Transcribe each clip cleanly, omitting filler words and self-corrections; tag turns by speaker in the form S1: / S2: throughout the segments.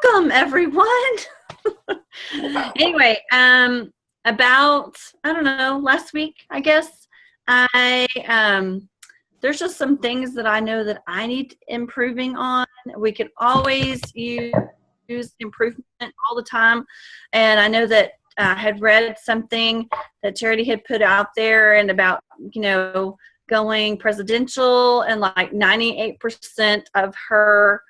S1: Welcome, everyone. Anyway, about, I don't know, last week, I guess, I there's just some things that I know that I need improving on. We can always use improvement all the time. And I know that I had read something that Charity had put out there and about, going presidential, and like 98% of her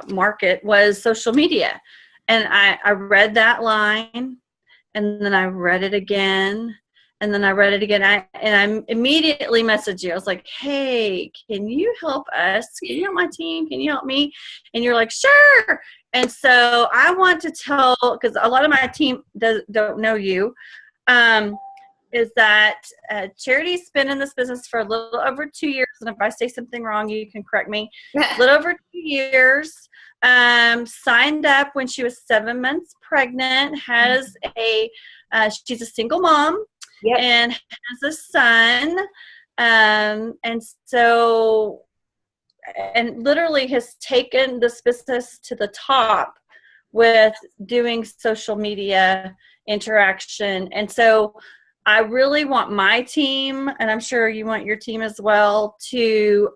S1: market was social media. And I read that line, and then I read it again, and then I read it again. And I immediately messaged you. I was like, hey, can you help us? Can you help my team? Can you help me? And you're like, sure. And so I want to tell, because a lot of my team don't know you, is that Charity's been in this business for a little over 2 years. And if I say something wrong, you can correct me. A little over 2 years. Signed up when she was 7 months pregnant, has she's a single mom. Yep. And has a son. And literally has taken this business to the top with doing social media interaction. And so I really want my team, and I'm sure you want your team as well, to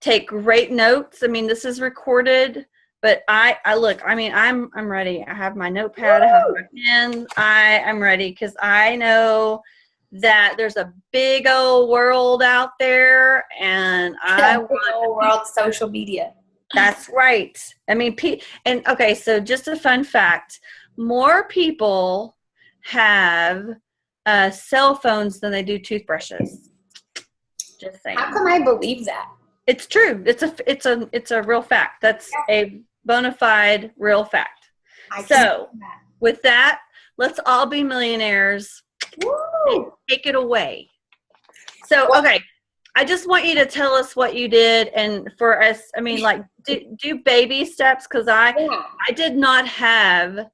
S1: take great notes. I mean, this is recorded, but I'm ready. I have my notepad, I have my pen. I'm ready, because I know that there's a big old world out there, and I want
S2: world social media.
S1: That's right. I mean, okay, so just a fun fact. More people have cell phones than they do toothbrushes. Just saying.
S2: How come I believe that?
S1: It's true. It's a real fact. That's a bona fide real fact. So with that, let's all be millionaires. Woo! Take it away. So, okay. I just want you to tell us what you did, and for us, I mean, like, do baby steps, because I did not have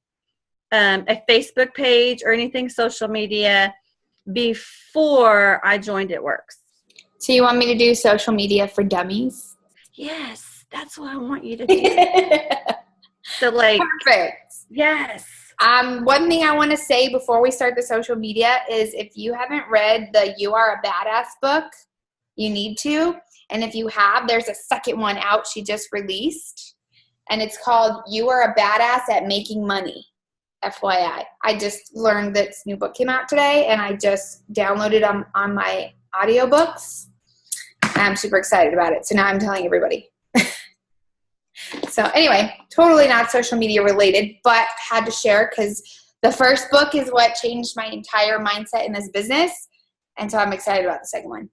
S1: a Facebook page or anything social media before I joined It Works.
S2: So you want me to do social media for dummies?
S1: Yes, that's what I want you to do. So, like,
S2: perfect.
S1: Yes.
S2: One thing I want to say before we start the social media is, if you haven't read the You Are a Badass book, you need to. And if you have, there's a second one out she just released, and it's called You Are a Badass at Making Money. FYI. I just learned that this new book came out today, and I just downloaded on my audiobooks. I'm super excited about it. So now I'm telling everybody. So anyway, totally not social media related, but had to share, because the first book is what changed my entire mindset in this business. And so I'm excited about the second one.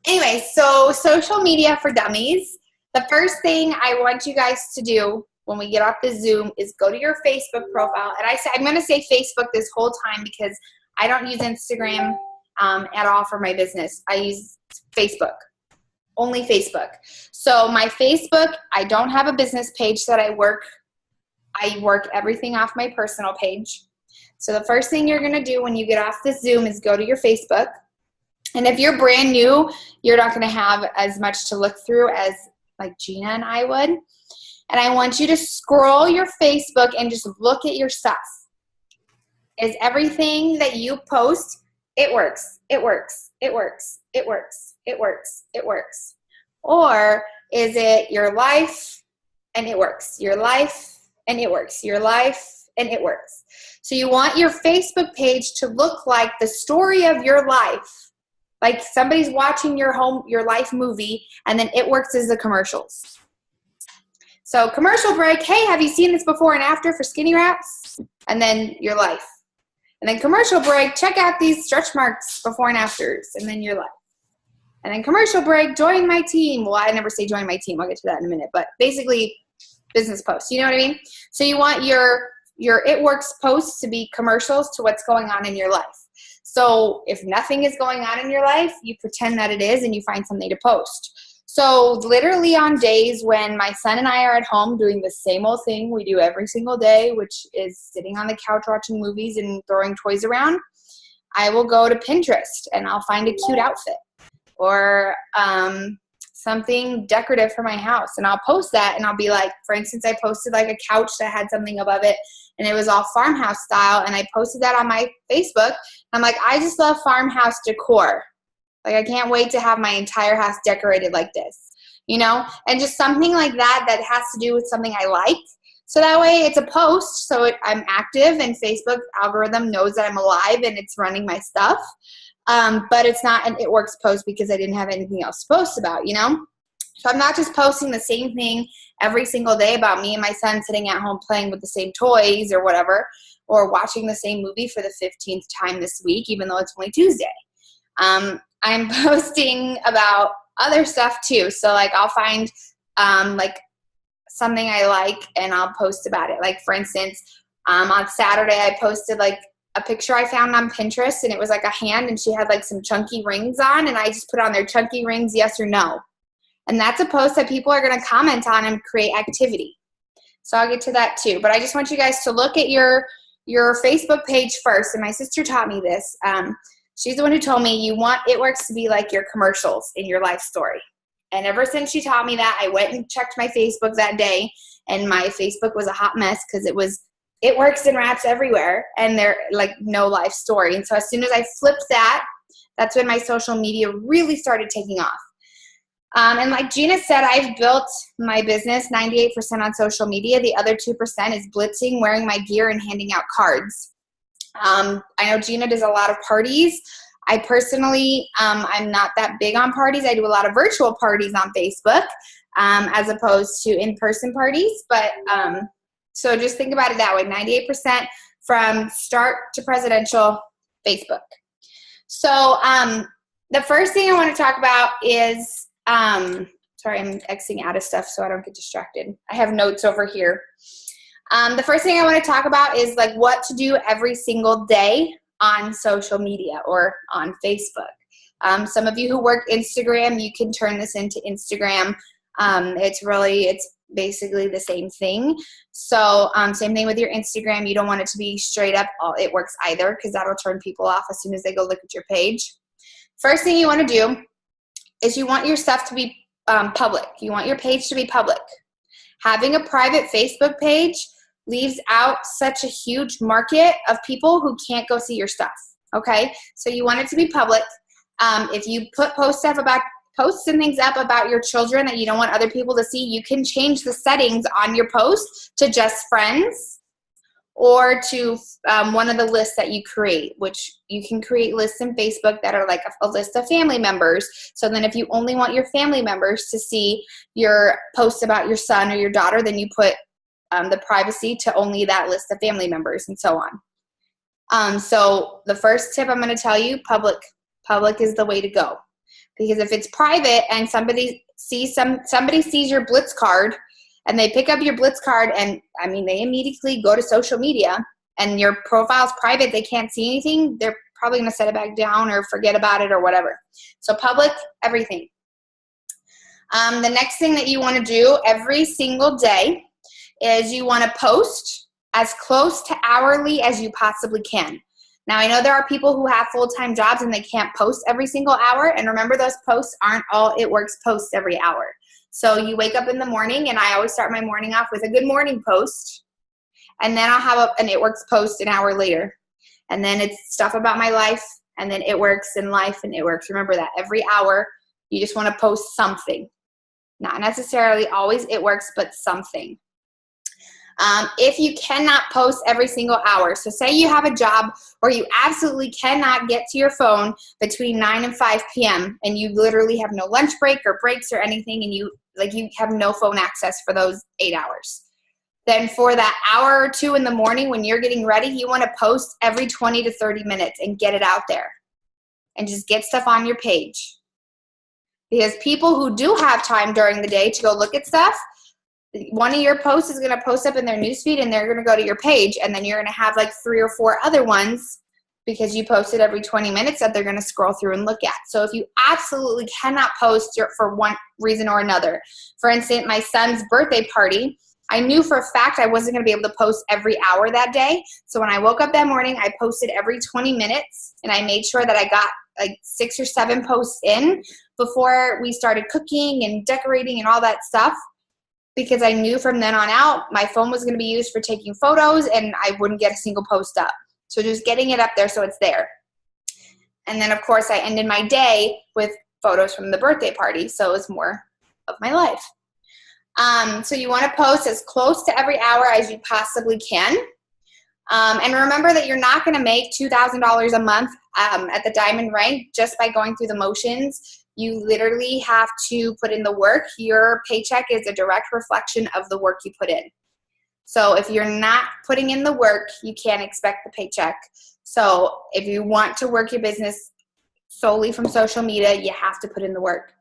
S2: Anyway, so social media for dummies. The first thing I want you guys to do when we get off the Zoom is go to your Facebook profile. And I'm going to say Facebook this whole time, because I don't use Instagram at all for my business. I use Facebook, only Facebook. So my Facebook, I don't have a business page that I work everything off my personal page. So the first thing you're going to do when you get off the Zoom is go to your Facebook. And if you're brand new, you're not going to have as much to look through as like Gina and I would. And I want you to scroll your Facebook and just look at your stuff. Is everything that you post, it works, it works, it works, it works, it works, it works? Or is it your life and it works, your life and it works, your life and it works? So you want your Facebook page to look like the story of your life. Like somebody's watching your life movie, and then It Works as the commercials. So commercial break, hey, have you seen this before and after for skinny wraps? And then your life. And then commercial break, check out these stretch marks before and afters, and then your life. And then commercial break, join my team. Well, I never say join my team. I'll get to that in a minute. But basically, business posts. You know what I mean? So you want your It Works posts to be commercials to what's going on in your life. So if nothing is going on in your life, you pretend that it is, and you find something to post. So literally on days when my son and I are at home doing the same old thing we do every single day, which is sitting on the couch watching movies and throwing toys around, I will go to Pinterest and I'll find a cute outfit. or something decorative for my house. And I'll post that, and I'll be like, for instance, I posted like a couch that had something above it, and it was all farmhouse style, and I posted that on my Facebook. I'm like, I just love farmhouse decor. Like, I can't wait to have my entire house decorated like this, you know? And just something like that that has to do with something I like. So that way it's a post, so I'm active, and Facebook algorithm knows that I'm alive and it's running my stuff. But it's not an It Works post because I didn't have anything else to post about, you know? So I'm not just posting the same thing every single day about me and my son sitting at home playing with the same toys or whatever, or watching the same movie for the 15th time this week, even though it's only Tuesday. I'm posting about other stuff too. So like I'll find like something I like and I'll post about it. Like for instance, on Saturday I posted like a picture I found on Pinterest, and it was like a hand and she had like some chunky rings on, and I just put on there, chunky rings, yes or no. And that's a post that people are going to comment on and create activity. So I'll get to that too. But I just want you guys to look at your Facebook page first. And my sister taught me this. She's the one who told me you want It Works to be like your commercials in your life story. And ever since she taught me that, I went and checked my Facebook that day, and my Facebook was a hot mess because It Works in wraps everywhere, and they're like no life story. And so as soon as I flipped that, that's when my social media really started taking off. And like Gina said, I've built my business 98% on social media. The other 2% is blitzing, wearing my gear, and handing out cards. I know Gina does a lot of parties. I personally, I'm not that big on parties. I do a lot of virtual parties on Facebook as opposed to in-person parties. But so just think about it that way, 98% from start to presidential Facebook. So the first thing I want to talk about is, sorry, I'm Xing out of stuff so I don't get distracted. I have notes over here. The first thing I want to talk about is like what to do every single day on social media or on Facebook. Some of you who work Instagram, you can turn this into Instagram. It's basically the same thing. So same thing with your Instagram. You don't want it to be straight up all It Works either, because that'll turn people off as soon as they go look at your page. First thing you want to do is you want your stuff to be public. You want your page to be public. Having a private Facebook page leaves out such a huge market of people who can't go see your stuff, okay? So you want it to be public. If you post and things up about your children that you don't want other people to see, you can change the settings on your post to just friends or to one of the lists that you create, which you can create lists in Facebook that are like a list of family members. So then if you only want your family members to see your posts about your son or your daughter, then you put the privacy to only that list of family members and so on. So the first tip I'm going to tell you, public is the way to go. Because if it's private and somebody sees your Blitz card and they pick up your Blitz card and they immediately go to social media and your profile's private, they can't see anything, they're probably going to set it back down or forget about it or whatever. So public, everything. The next thing that you want to do every single day is you want to post as close to hourly as you possibly can. Now, I know there are people who have full-time jobs and they can't post every single hour. And remember, those posts aren't all It Works posts every hour. So you wake up in the morning, and I always start my morning off with a good morning post. And then I'll have an It Works post an hour later. And then it's stuff about my life, and then It Works and life and It Works. Remember that every hour, you just want to post something. Not necessarily always It Works, but something. If you cannot post every single hour, so say you have a job where you absolutely cannot get to your phone between 9 and 5 p.m. and you literally have no lunch break or breaks or anything, and you have no phone access for those 8 hours. Then for that hour or two in the morning when you're getting ready, you want to post every 20 to 30 minutes and get it out there and just get stuff on your page. Because people who do have time during the day to go look at stuff, one of your posts is going to post up in their newsfeed and they're going to go to your page, and then you're going to have like 3 or 4 other ones because you posted every 20 minutes that they're going to scroll through and look at. So if you absolutely cannot post for one reason or another, for instance, my son's birthday party, I knew for a fact I wasn't going to be able to post every hour that day. So when I woke up that morning, I posted every 20 minutes, and I made sure that I got like 6 or 7 posts in before we started cooking and decorating and all that stuff, because I knew from then on out my phone was going to be used for taking photos and I wouldn't get a single post up. So just getting it up there so it's there. And then, of course, I ended my day with photos from the birthday party, so it was more of my life. So you want to post as close to every hour as you possibly can. And remember that you're not going to make $2,000 a month at the diamond rank just by going through the motions. You literally have to put in the work. Your paycheck is a direct reflection of the work you put in. So if you're not putting in the work, you can't expect the paycheck. So if you want to work your business solely from social media, you have to put in the work.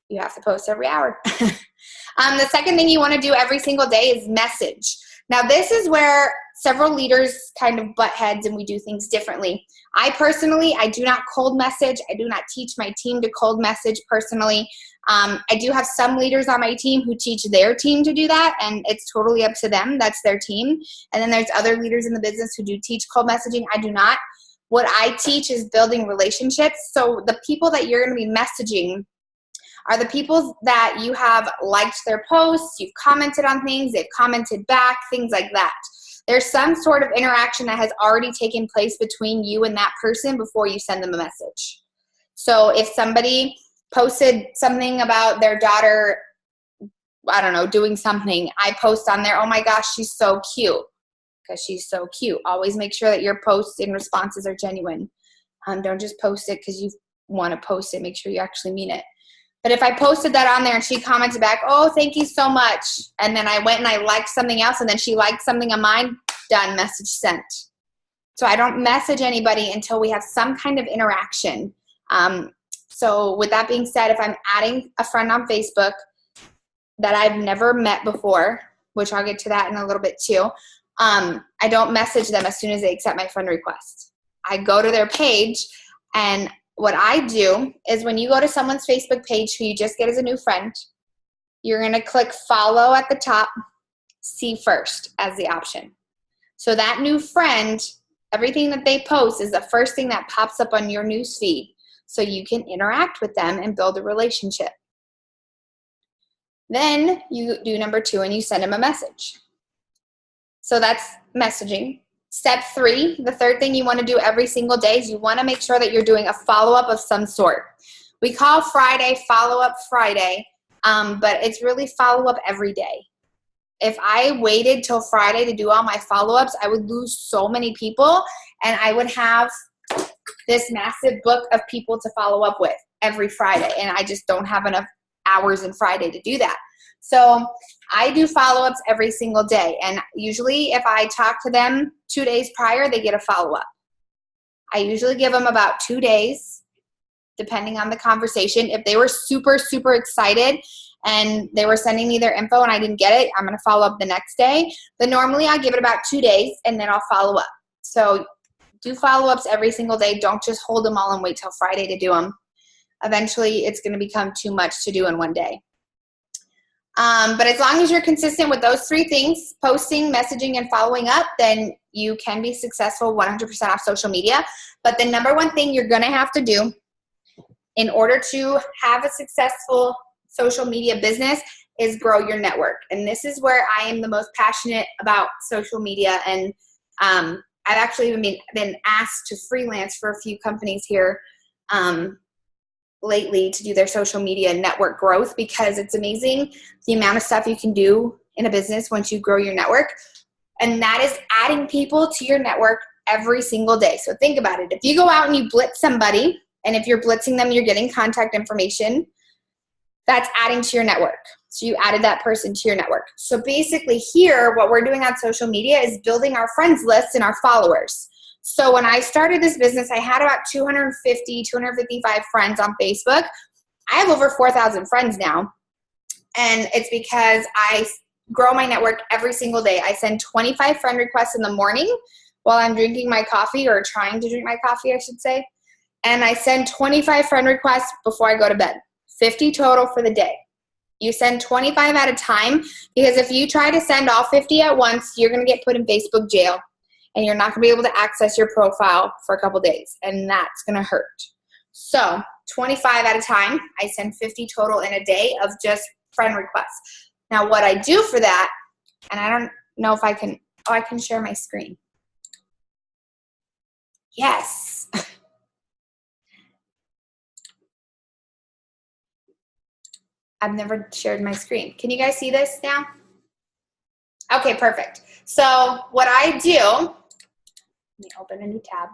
S2: You have to post every hour. The second thing you want to do every single day is message. Now, this is where several leaders kind of butt heads and we do things differently. I do not cold message. I do not teach my team to cold message personally. I do have some leaders on my team who teach their team to do that, and it's totally up to them. That's their team. And then there's other leaders in the business who do teach cold messaging. I do not. What I teach is building relationships. So the people that you're going to be messaging are the people that you have liked their posts, you've commented on things, they've commented back, things like that. There's some sort of interaction that has already taken place between you and that person before you send them a message. So if somebody posted something about their daughter, I don't know, doing something, I post on there, oh my gosh, she's so cute, because she's so cute. Always make sure that your posts and responses are genuine. Don't just post it because you want to post it. Make sure you actually mean it. But if I posted that on there and she commented back, oh, thank you so much, and then I went and I liked something else and then she liked something of mine, done, message sent. So I don't message anybody until we have some kind of interaction. So with that being said, if I'm adding a friend on Facebook that I've never met before, which I'll get to that in a little bit too, I don't message them as soon as they accept my friend request. I go to their page, and what I do is when you go to someone's Facebook page who you just get as a new friend, you're going to click follow at the top, see first as the option. So that new friend, everything that they post is the first thing that pops up on your news feed, so you can interact with them and build a relationship. Then you do number 2 and you send them a message. So that's messaging. Step 3, the third thing you want to do every single day is you want to make sure that you're doing a follow-up of some sort. We call Friday Follow-Up Friday, but it's really follow-up every day. If I waited till Friday to do all my follow-ups, I would lose so many people, and I would have this massive book of people to follow up with every Friday, and I just don't have enough hours in Friday to do that. So I do follow-ups every single day, and usually if I talk to them 2 days prior, they get a follow-up. I usually give them about 2 days, depending on the conversation. If they were super, super excited and they were sending me their info and I didn't get it, I'm going to follow up the next day. But normally I give it about 2 days and then I'll follow up. So do follow-ups every single day. Don't just hold them all and wait till Friday to do them. Eventually it's going to become too much to do in one day. But as long as you're consistent with those 3 things, posting, messaging, and following up, then you can be successful 100% off social media. But the number one thing you're going to have to do in order to have a successful social media business is grow your network. And this is where I am the most passionate about social media. And I've actually even been asked to freelance for a few companies here lately to do their social media network growth, because it's amazing the amount of stuff you can do in a business once you grow your network. And that is adding people to your network every single day. So think about it. If you go out and you blitz somebody, and if you're blitzing them, you're getting contact information, that's adding to your network. So you added that person to your network. So basically here, what we're doing on social media is building our friends list and our followers. So when I started this business, I had about 255 friends on Facebook. I have over 4,000 friends now. And it's because I grow my network every single day. I send 25 friend requests in the morning while I'm drinking my coffee, or trying to drink my coffee, I should say. And I send 25 friend requests before I go to bed. 50 total for the day. You send 25 at a time, because if you try to send all 50 at once, you're going to get put in Facebook jail. And you're not going to be able to access your profile for a couple days, and that's going to hurt. So 25 at a time. I send 50 total in a day of just friend requests. Now what I do for that, and I don't know if I can, I can share my screen. Yes. I've never shared my screen. Can you guys see this now? Okay, perfect. So what I do, let me open a new tab,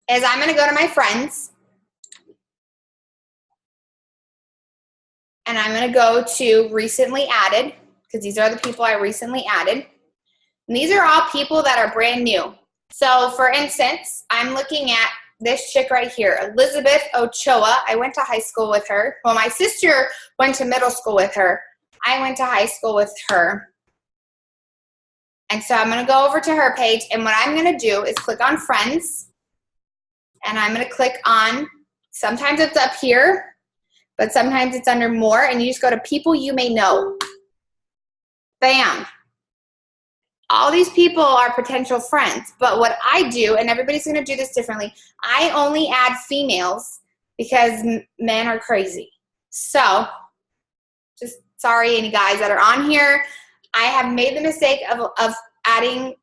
S2: is I'm gonna go to my friends, and I'm gonna go to recently added, because these are the people I recently added. And these are all people that are brand new. So for instance, I'm looking at this chick right here, Elizabeth Ochoa. I went to high school with her. Well, my sister went to middle school with her. I went to high school with her. And so I'm gonna go over to her page, and what I'm gonna do is click on friends, and I'm gonna click on, sometimes it's up here, but sometimes it's under more, and you just go to people you may know. Bam. All these people are potential friends, but what I do, and everybody's gonna do this differently, I only add females because men are crazy. So, just sorry any guys that are on here. I have made the mistake of adding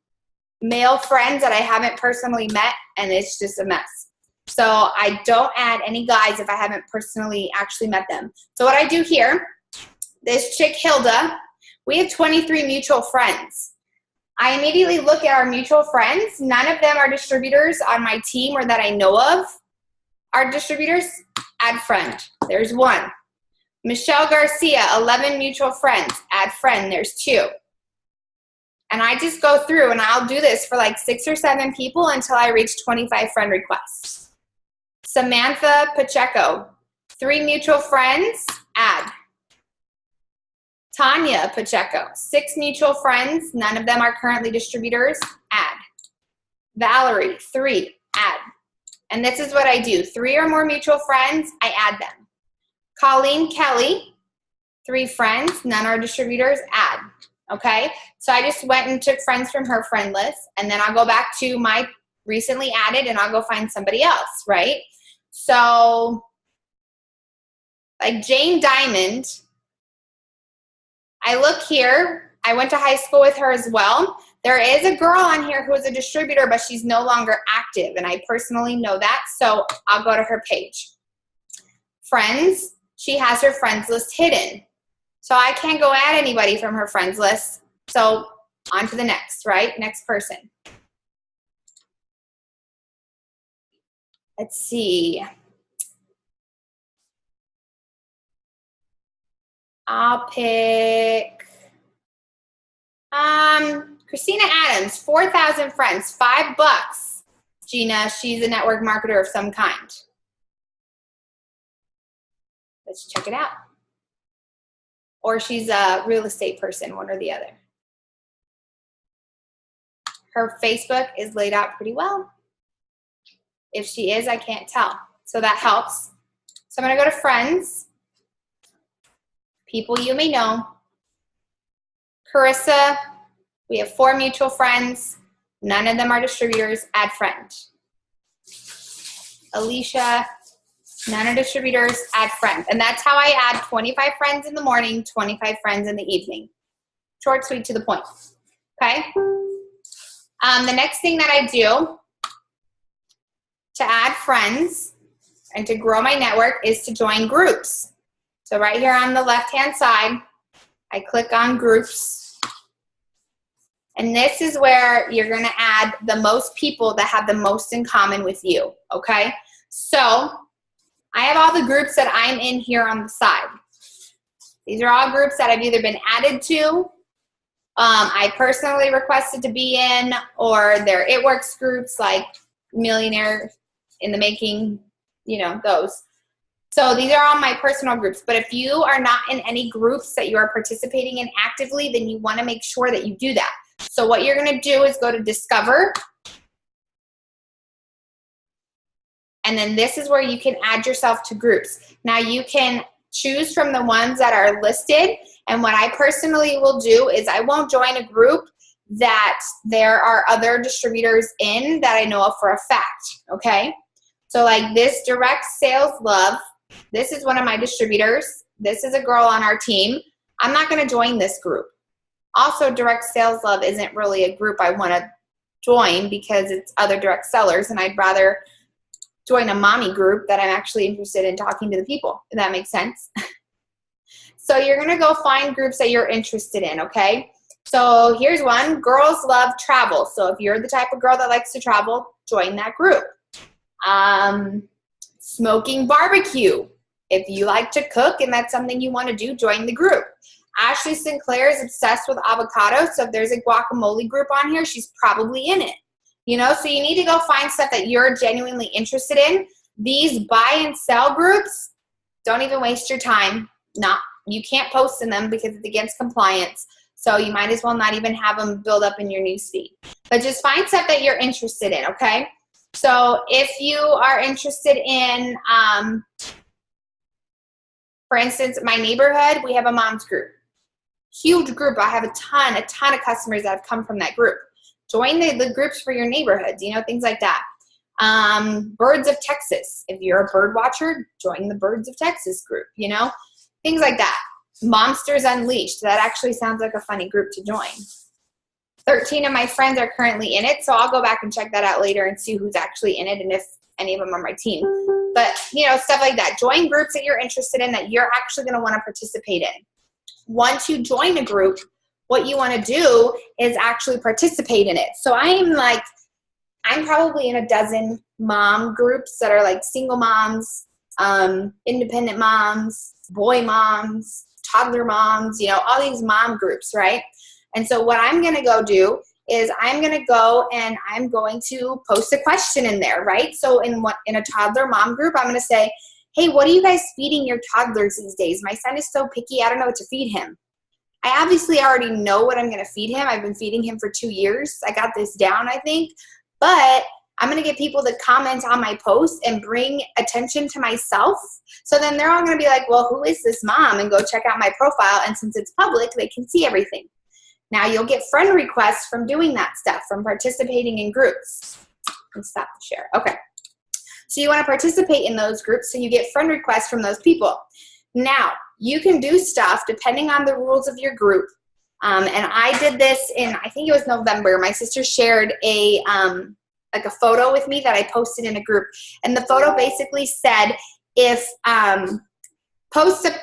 S2: male friends that I haven't personally met, and it's just a mess. So I don't add any guys if I haven't personally actually met them. So what I do here, this chick Hilda, we have 23 mutual friends. I immediately look at our mutual friends. None of them are distributors on my team or that I know of. Our distributors, add friend. There's one. Michelle Garcia, 11 mutual friends, add friend. There's 2. And I just go through, and I'll do this for like 6 or 7 people until I reach 25 friend requests. Samantha Pacheco, 3 mutual friends, add. Tanya Pacheco, 6 mutual friends, none of them are currently distributors, add. Valerie, 3, add. And this is what I do. 3 or more mutual friends, I add them. Colleen Kelly, 3 friends, none are distributors, add. Okay? So I just went and took friends from her friend list, and then I'll go back to my recently added, and I'll go find somebody else, right? So, like Jane Diamond, I look here, I went to high school with her as well. There is a girl on here who is a distributor, but she's no longer active, and I personally know that, so I'll go to her page. Friends, she has her friends list hidden. So I can't go add anybody from her friends list. So on to the next, right? Next person. Let's see. I'll pick Christina Adams, 4,000 friends, $5. Gina, she's a network marketer of some kind. Let's check it out. Or she's a real estate person, one or the other. Her Facebook is laid out pretty well. If she is, I can't tell. So that helps. So I'm going to go to friends. People you may know. Carissa, we have 4 mutual friends. None of them are distributors. Add friend. Alicia, none are distributors. Add friend. And that's how I add 25 friends in the morning, 25 friends in the evening. Short, sweet, to the point. Okay? The next thing that I do to add friends and to grow my network is to join groups. So right here on the left-hand side, I click on groups. And this is where you're going to add the most people that have the most in common with you, okay? So I have all the groups that I'm in here on the side. These are all groups that I've either been added to, I personally requested to be in, or they're It Works groups like Millionaire in the Making, you know, those. So these are all my personal groups. But if you are not in any groups that you are participating in actively, then you want to make sure that you do that. So what you're going to do is go to Discover. And then this is where you can add yourself to groups. Now you can choose from the ones that are listed. And what I personally will do is I won't join a group that there are other distributors in that I know of for a fact, okay? So like this Direct Sales Love, this is one of my distributors. This is a girl on our team. I'm not going to join this group. Also, Direct Sales Love isn't really a group I want to join because it's other direct sellers, and I'd rather join a mommy group that I'm actually interested in talking to the people, if that makes sense. So you're going to go find groups that you're interested in, okay? So here's one, Girls Love Travel. So if you're the type of girl that likes to travel, join that group. Smoking Barbecue. If you like to cook and that's something you want to do, join the group. Ashley Sinclair is obsessed with avocado, so if there's a guacamole group on here, she's probably in it. You know, so you need to go find stuff that you're genuinely interested in. These buy and sell groups, don't even waste your time. You can't post in them because it's against compliance. So you might as well not even have them build up in your newsfeed. But just find stuff that you're interested in, okay? So if you are interested in, for instance, my neighborhood, we have a mom's group. Huge group. I have a ton of customers that have come from that group. Join the groups for your neighborhoods, you know, things like that. Birds of Texas. If you're a bird watcher, join the Birds of Texas group, you know, things like that. Momsters Unleashed. That actually sounds like a funny group to join. 13 of my friends are currently in it, so I'll go back and check that out later and see who's actually in it and if any of them are my team. But, you know, stuff like that. Join groups that you're interested in that you're actually going to want to participate in. Once you join a group, what you want to do is actually participate in it. So I'm probably in a dozen mom groups that are like single moms, independent moms, boy moms, toddler moms, you know, all these mom groups, right? And so what I'm going to go do is I'm going to go and I'm going to post a question in there, right? So in a toddler mom group, I'm going to say, hey, what are you guys feeding your toddlers these days? My son is so picky, I don't know what to feed him. I obviously already know what I'm going to feed him. I've been feeding him for 2 years. I got this down, I think. But I'm going to get people to comment on my post and bring attention to myself. So then they're all going to be like, well, who is this mom? And go check out my profile. And since it's public, they can see everything. Now you'll get friend requests from doing that stuff, from participating in groups. Let's stop the share. Okay. So you want to participate in those groups so you get friend requests from those people. Now, you can do stuff depending on the rules of your group. And I did this in, I think it was November. My sister shared a photo with me that I posted in a group. And the photo basically said, if post a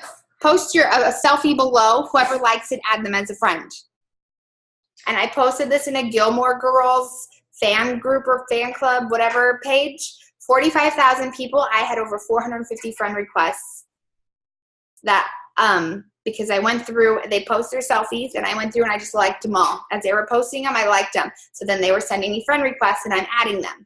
S2: selfie below, whoever likes it, add them as a friend. And I posted this in a Gilmore Girls fan group or fan club, whatever page. 45,000 people. I had over 450 friend requests. That because I went through, they post their selfies, and I went through and I just liked them all. As they were posting them, I liked them. So then they were sending me friend requests, and I'm adding them.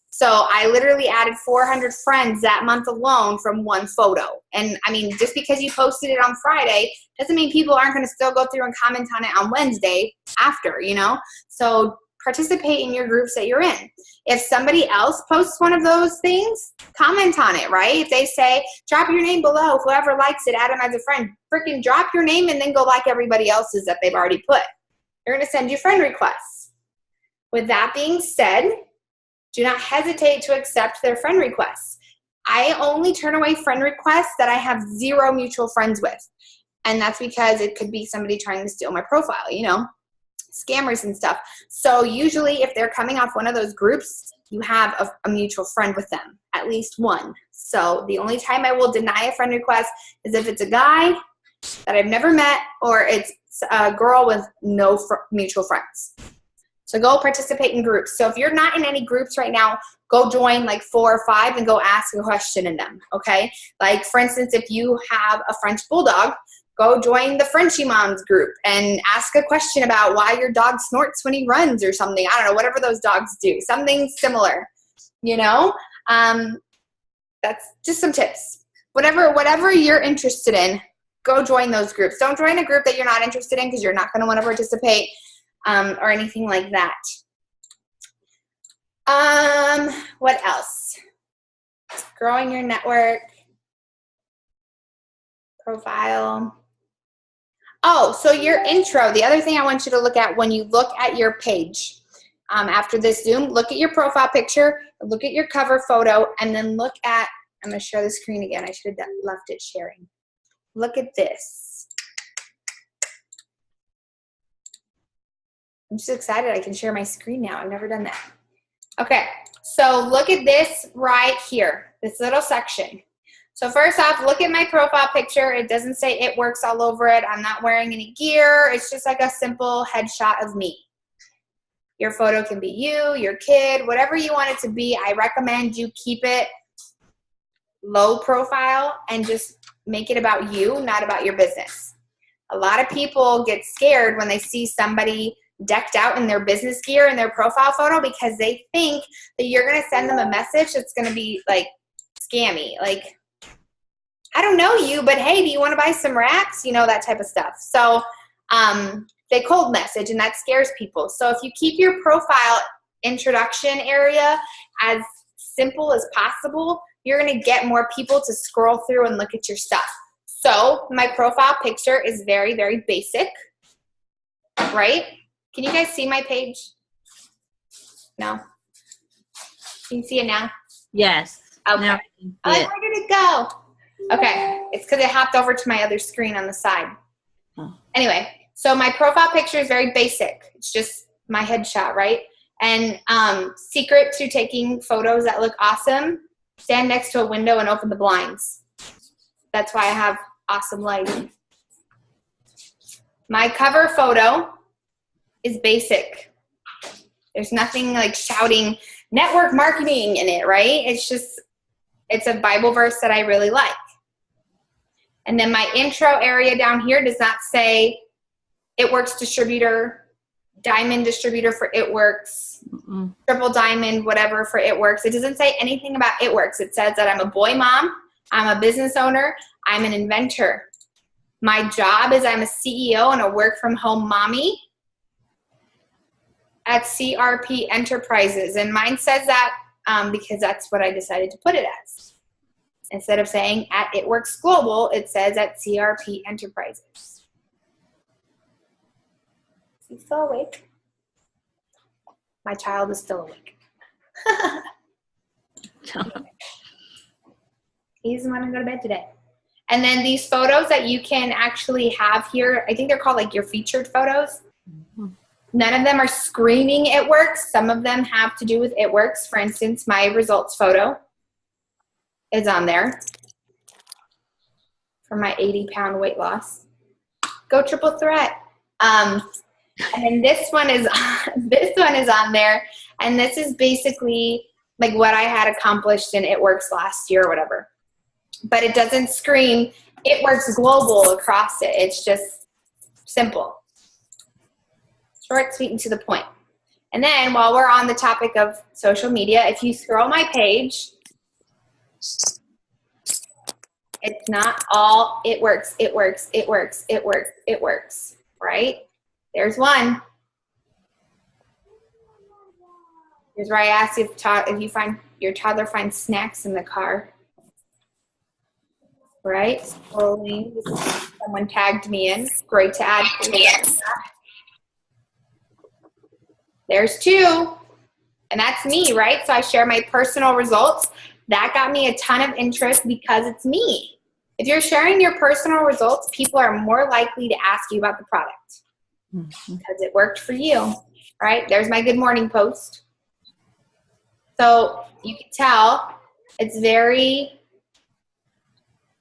S2: So I literally added 400 friends that month alone from one photo. And I mean, just because you posted it on Friday doesn't mean people aren't going to still go through and comment on it on Wednesday after, you know? So participate in your groups that you're in. If somebody else posts one of those things, comment on it, right? If they say, drop your name below, whoever likes it, add them as a friend. Freaking drop your name and then go like everybody else's that they've already put. They're going to send you friend requests. With that being said, do not hesitate to accept their friend requests. I only turn away friend requests that I have 0 mutual friends with. And that's because it could be somebody trying to steal my profile, you know? Scammers and stuff. So usually if they're coming off one of those groups, you have a mutual friend with them, at least one. So the only time I will deny a friend request is if it's a guy that I've never met or it's a girl with no mutual friends. So go participate in groups. So if you're not in any groups right now, go join like 4 or 5 and go ask a question in them, okay? Like for instance, if you have a French Bulldog, go join the Frenchie Moms group and ask a question about why your dog snorts when he runs or something. I don't know, whatever those dogs do, something similar, you know? That's just some tips. Whatever you're interested in, go join those groups. Don't join a group that you're not interested in because you're not going to want to participate or anything like that. What else? Growing your network. Profile. Oh, so your intro. The other thing I want you to look at when you look at your page after this Zoom, look at your profile picture, look at your cover photo, and then look at, I'm going to share the screen again. I should have left it sharing. Look at this. I'm just excited I can share my screen now. I've never done that. Okay, so look at this right here, this little section. So first off, look at my profile picture. It doesn't say It Works all over it. I'm not wearing any gear. It's just like a simple headshot of me. Your photo can be you, your kid, whatever you want it to be. I recommend you keep it low profile and just make it about you, not about your business. A lot of people get scared when they see somebody decked out in their business gear in their profile photo because they think that you're going to send them a message that's going to be like scammy. Like, I don't know you, but hey, do you want to buy some racks? You know, that type of stuff. So they cold message, and that scares people. So if you keep your profile introduction area as simple as possible, you're going to get more people to scroll through and look at your stuff. So my profile picture is very, very basic, right? Can you guys see my page? No? Can you see it now?
S1: Yes.
S2: Okay.
S1: Now
S2: I'm like, where did it go? Okay. It's because it hopped over to my other screen on the side.
S1: Oh.
S2: Anyway, so my profile picture is very basic. It's just my headshot, right? And secret to taking photos that look awesome, stand next to a window and open the blinds. That's why I have awesome lighting. My cover photo is basic. There's nothing like shouting network marketing in it, right? It's just, it's a Bible verse that I really like. And then my intro area down here does not say It Works distributor, diamond distributor for It Works, triple diamond, whatever for It Works. It doesn't say anything about It Works. It says that I'm a boy mom, I'm a business owner, I'm an inventor. My job is I'm a CEO and a work from home mommy at CRP Enterprises. And mine says that because that's what I decided to put it as. Instead of saying at It Works Global, it says at CRP Enterprises. Is he still awake? My child is still awake. He doesn't want to go to bed today. And then these photos that you can actually have here, I think they're called like your featured photos. None of them are screaming It Works. Some of them have to do with It Works. For instance, my results photo is on there for my 80-pound weight loss. Go triple threat. And then this one is on there, and this is basically like what I had accomplished in It Works last year or whatever. But it doesn't scream It Works Global across it. It's just simple. Short, sweet, and to the point. And then while we're on the topic of social media, if you scroll my page, it's not all It Works, It Works, It Works, It Works, It Works, right? There's one. Here's where I asked if you find your toddler finds snacks in the car. Right? Scrolling. Someone tagged me in. Great to add. There's two. And that's me, right? So I share my personal results. That got me a ton of interest because it's me. If you're sharing your personal results, people are more likely to ask you about the product because it worked for you, right? There's my good morning post. So you can tell it's very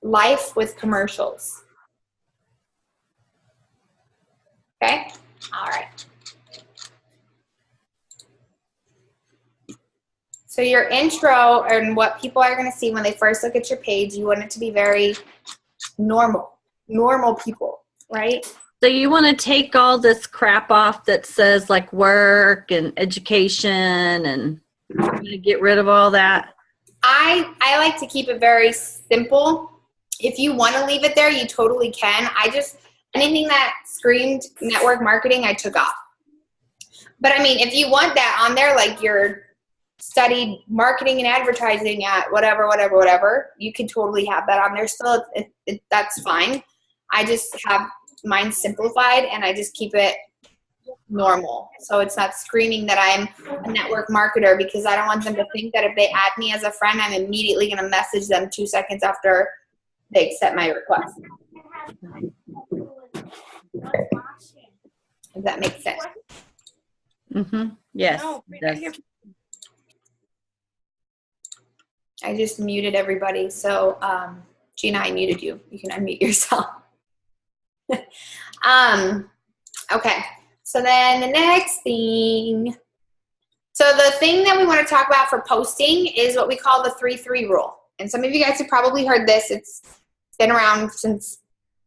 S2: life with commercials. Okay? All right. So your intro and what people are going to see when they first look at your page, you want it to be very normal people, right?
S1: So you want to take all this crap off that says like work and education, and get rid of all that?
S2: I like to keep it very simple. If you want to leave it there, you totally can. Anything that screamed network marketing, I took off. But I mean, if you want that on there, like you're studied marketing and advertising at whatever, you can totally have that on there still. That's fine. I just have mine simplified, and I just keep it normal. So it's not screaming that I'm a network marketer, because I don't want them to think that if they add me as a friend, I'm immediately going to message them 2 seconds after they accept my request. If that makes sense.
S1: Yes.
S2: I just muted everybody. So, Gina, I muted you. You can unmute yourself. Okay. So then the next thing. So the thing that we want to talk about for posting is what we call the 3-3 rule. And some of you guys have probably heard this. It's been around since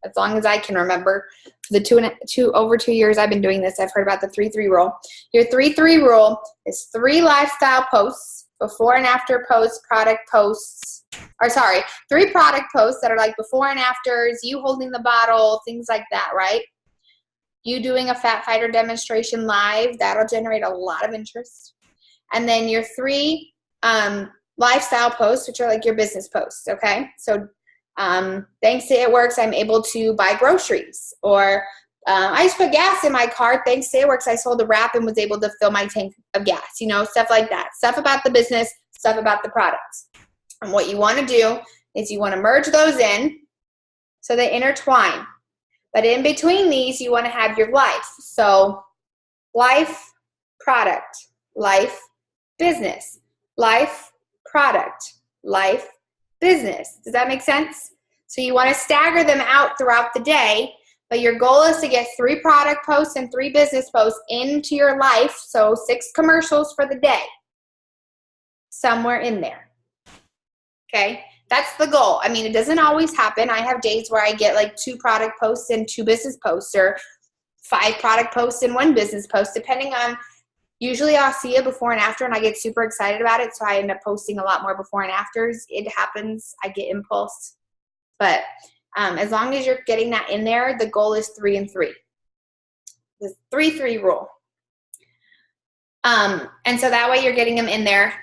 S2: as long as I can remember. For the over 2 years I've been doing this, I've heard about the 3-3 rule. Your 3-3 rule is 3 lifestyle posts, before and after posts, product posts, or sorry, 3 product posts that are like before and afters, you holding the bottle, things like that, right? You doing a Fat Fighter demonstration live, that'll generate a lot of interest. And then your 3 lifestyle posts, which are like your business posts, okay? So thanks to It Works, I'm able to buy groceries. Or I just put gas in my car. Thanks to It Works, I sold a wrap and was able to fill my tank of gas. You know, stuff like that. Stuff about the business, stuff about the products. And what you want to do is you want to merge those in so they intertwine. But in between these, you want to have your life. So life, product, life, business, life, product, life, business. Does that make sense? So you want to stagger them out throughout the day, but your goal is to get 3 product posts and 3 business posts into your life. So 6 commercials for the day, somewhere in there. Okay, that's the goal. I mean, it doesn't always happen. I have days where I get like 2 product posts and 2 business posts, or 5 product posts and 1 business post, depending on. Usually I'll see a before and after and I get super excited about it, so I end up posting a lot more before and afters. It happens. I get impulse. But as long as you're getting that in there, the goal is 3 and 3. The 3-3 rule. And so that way you're getting them in there.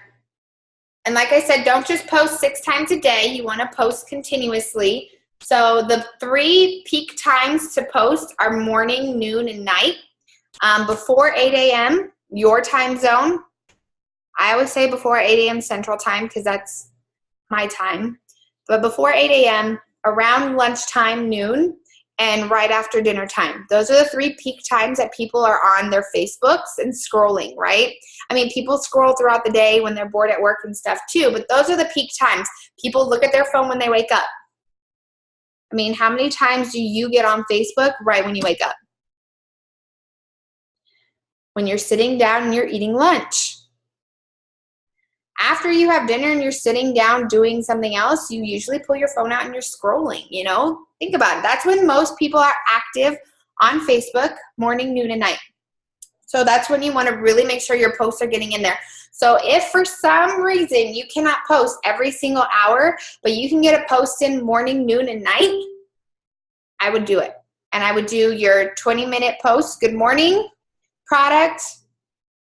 S2: And like I said, don't just post 6 times a day. You want to post continuously. So the 3 peak times to post are morning, noon, and night. Before 8 a.m., your time zone. I always say before 8 a.m. Central Time because that's my time. But before 8 a.m., around lunchtime, noon, and right after dinner time. Those are the 3 peak times that people are on their Facebooks and scrolling, right? I mean, people scroll throughout the day when they're bored at work and stuff too, but those are the peak times. People look at their phone when they wake up. I mean, how many times do you get on Facebook right when you wake up? When you're sitting down and you're eating lunch. After you have dinner and you're sitting down doing something else, you usually pull your phone out and you're scrolling, you know? Think about it. That's when most people are active on Facebook, morning, noon, and night. So that's when you want to really make sure your posts are getting in there. So if for some reason you cannot post every single hour, but you can get a post in morning, noon, and night, I would do it. And I would do your 20-minute post, good morning, product,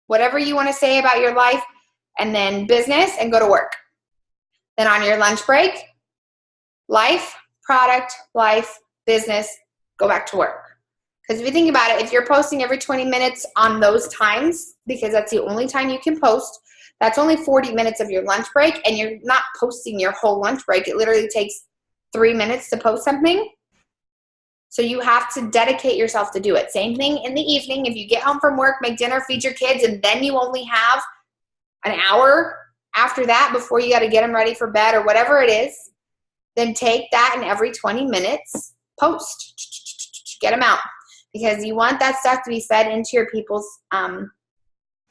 S2: whatever you want to say about your life, and then business, and go to work. Then on your lunch break, life, product, life, business, go back to work. Because if you think about it, if you're posting every 20 minutes on those times, because that's the only time you can post, that's only 40 minutes of your lunch break, and you're not posting your whole lunch break. It literally takes 3 minutes to post something. So you have to dedicate yourself to do it. Same thing in the evening. If you get home from work, make dinner, feed your kids, and then you only have an hour after that before you got to get them ready for bed or whatever it is, then take that and every 20 minutes, post. Get them out. Because you want that stuff to be fed into your people's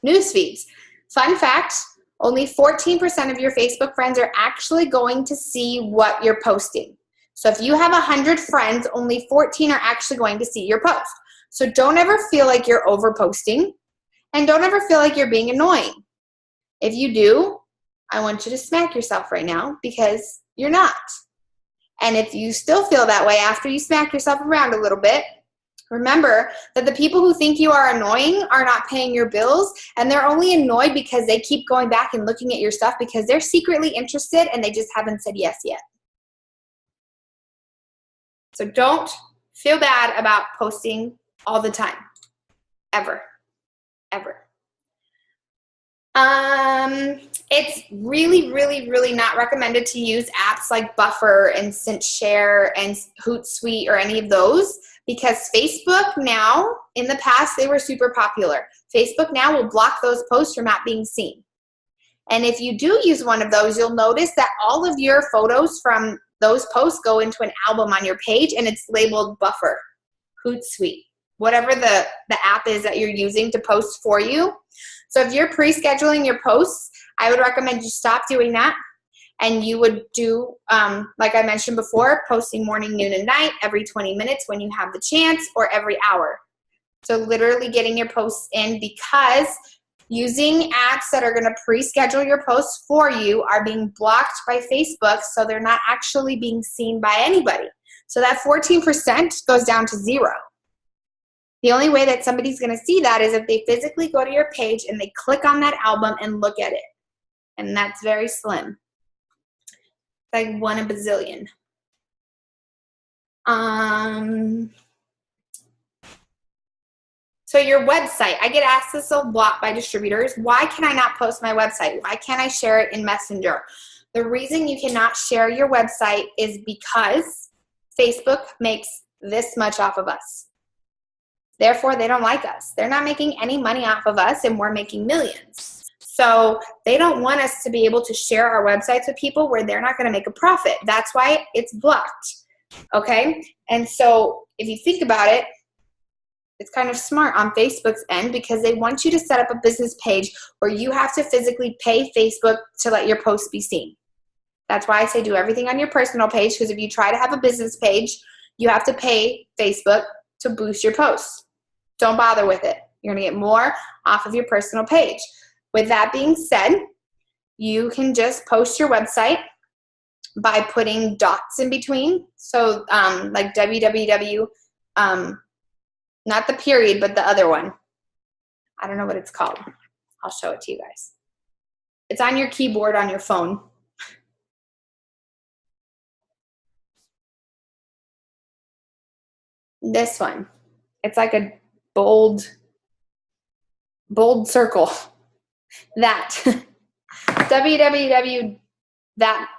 S2: news feeds. Fun fact, only 14% of your Facebook friends are actually going to see what you're posting. So if you have 100 friends, only 14 are actually going to see your post. So don't ever feel like you're over posting, and don't ever feel like you're being annoying. If you do, I want you to smack yourself right now, because you're not. And if you still feel that way after you smack yourself around a little bit, remember that the people who think you are annoying are not paying your bills, and they're only annoyed because they keep going back and looking at your stuff because they're secretly interested and they just haven't said yes yet. So don't feel bad about posting all the time. ever, ever. It's really, really, really not recommended to use apps like Buffer and ScentShare and Hootsuite or any of those, because Facebook now, in the past, they were super popular. Facebook now will block those posts from not being seen. And if you do use one of those, you'll notice that all of your photos from those posts go into an album on your page, and it's labeled Buffer, Hootsuite, whatever the app is that you're using to post for you. So if you're pre-scheduling your posts, I would recommend you stop doing that. And you would do, like I mentioned before, posting morning, noon, and night every 20 minutes when you have the chance, or every hour. So literally getting your posts in, because using apps that are going to pre-schedule your posts for you are being blocked by Facebook, so they're not actually being seen by anybody. So that 14% goes down to 0. The only way that somebody's going to see that is if they physically go to your page and they click on that album and look at it. And that's very slim. It's like 1 in a bazillion. So your website, I get asked this a lot by distributors. Why can I not post my website? Why can't I share it in Messenger? The reason you cannot share your website is because Facebook makes this much off of us. Therefore, they don't like us. They're not making any money off of us, and we're making millions. So they don't want us to be able to share our websites with people where they're not going to make a profit. That's why it's blocked, okay? And so if you think about it, it's kind of smart on Facebook's end, because they want you to set up a business page where you have to physically pay Facebook to let your posts be seen. That's why I say do everything on your personal page, because if you try to have a business page, you have to pay Facebook to boost your posts. Don't bother with it. You're going to get more off of your personal page. With that being said, you can just post your website by putting dots in between. So like www, not the period, but the other one. I don't know what it's called. I'll show it to you guys. It's on your keyboard on your phone. This one. It's like a bold circle. That. www. That.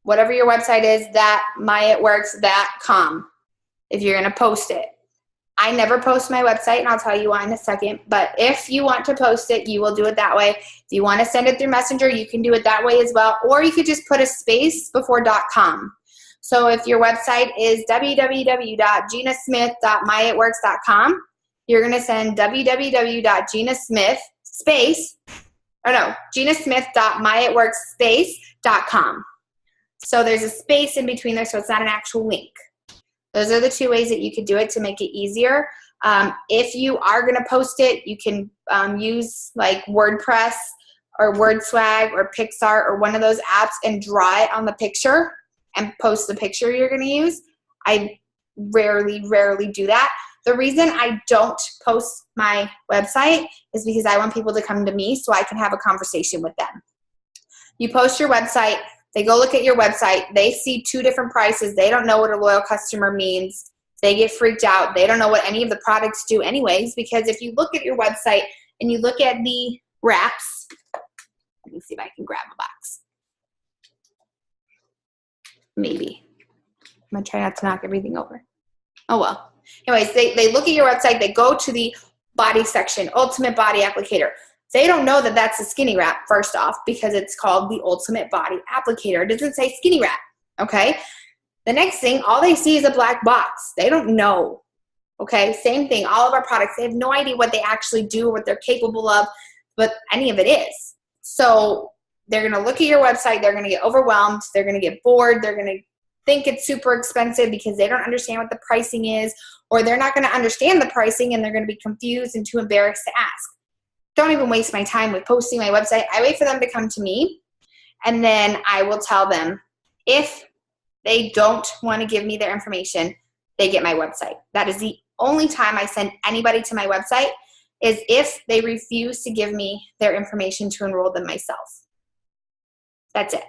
S2: Whatever your website is, that myitworks.com. If you're going to post it. I never post my website, and I'll tell you why in a second. But if you want to post it, you will do it that way. If you want to send it through Messenger, you can do it that way as well. Or you could just put a space before .com. So if your website is www.ginasmith.myitworks.com, you're going to send ginasmith.myitworks.com. So there's a space in between there, so it's not an actual link. Those are the 2 ways that you could do it to make it easier. If you are going to post it, you can use like WordPress or WordSwag or Pixar or one of those apps and draw it on the picture and post the picture you're going to use. I rarely do that. The reason I don't post my website is because I want people to come to me so I can have a conversation with them. You post your website. They go look at your website. They see 2 different prices. They don't know what a loyal customer means. They get freaked out. They don't know what any of the products do anyways, because if you look at your website and you look at the wraps, let me see if I can grab a box. Maybe. I'm going to try not to knock everything over. Oh, well. Anyways, they look at your website. They go to the body section, Ultimate Body Applicator. They don't know that that's a skinny wrap, first off, because it's called the Ultimate Body Applicator. It doesn't say skinny wrap, okay? The next thing, all they see is a black box. They don't know, okay? Same thing, all of our products, they have no idea what they actually do, what they're capable of, but any of it is. So they're going to look at your website. They're going to get overwhelmed. They're going to get bored. They're going to think it's super expensive because they don't understand what the pricing is, or they're not going to understand the pricing and they're going to be confused and too embarrassed to ask. Don't even waste my time with posting my website. I wait for them to come to me, and then I will tell them if they don't want to give me their information, they get my website. That is the only time I send anybody to my website, is if they refuse to give me their information to enroll them myself. That's it.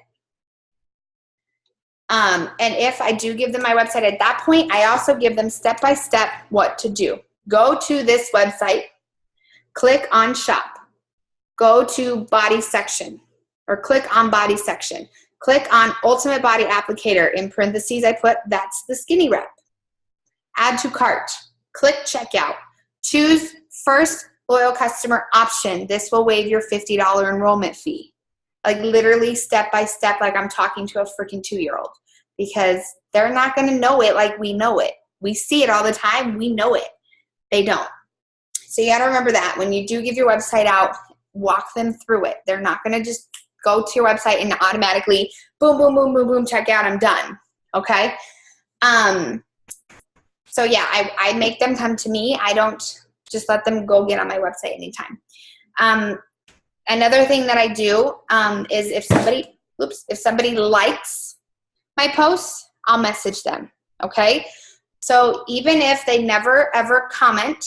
S2: And if I do give them my website at that point, I also give them step-by-step what to do. Go to this website, click on shop, go to body section, or click on body section. Click on Ultimate Body Applicator. In parentheses, I put, that's the Skinny Rep. Add to cart. Click checkout. Choose first loyal customer option. This will waive your $50 enrollment fee. Like literally step by step, like I'm talking to a freaking 2-year-old, because they're not going to know it like we know it. We see it all the time. We know it. They don't. So you got to remember that when you do give your website out, walk them through it. They're not going to just go to your website and automatically boom, boom, boom, boom, boom, check out, I'm done. Okay. So yeah, I make them come to me. I don't just let them go get on my website anytime. Another thing that I do is if somebody likes my posts, I'll message them. Okay. So even if they never ever comment,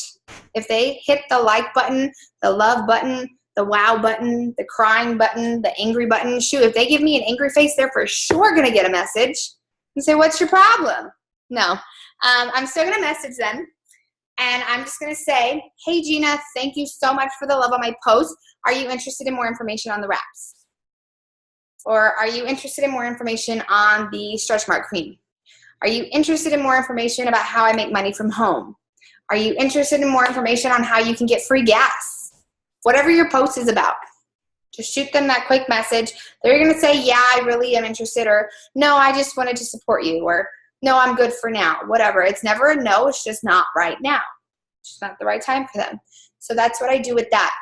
S2: if they hit the like button, the love button, the wow button, the crying button, the angry button, shoot, if they give me an angry face, they're for sure going to get a message and say, what's your problem? No, I'm still going to message them. And I'm just going to say, hey, Gina, thank you so much for the love on my post. Are you interested in more information on the wraps? Or are you interested in more information on the stretch mark cream? Are you interested in more information about how I make money from home? Are you interested in more information on how you can get free gas? Whatever your post is about, just shoot them that quick message. They're going to say, yeah, I really am interested, or no, I just wanted to support you, or no, I'm good for now, whatever. It's never a no. It's just not right now. It's just not the right time for them. So that's what I do with that.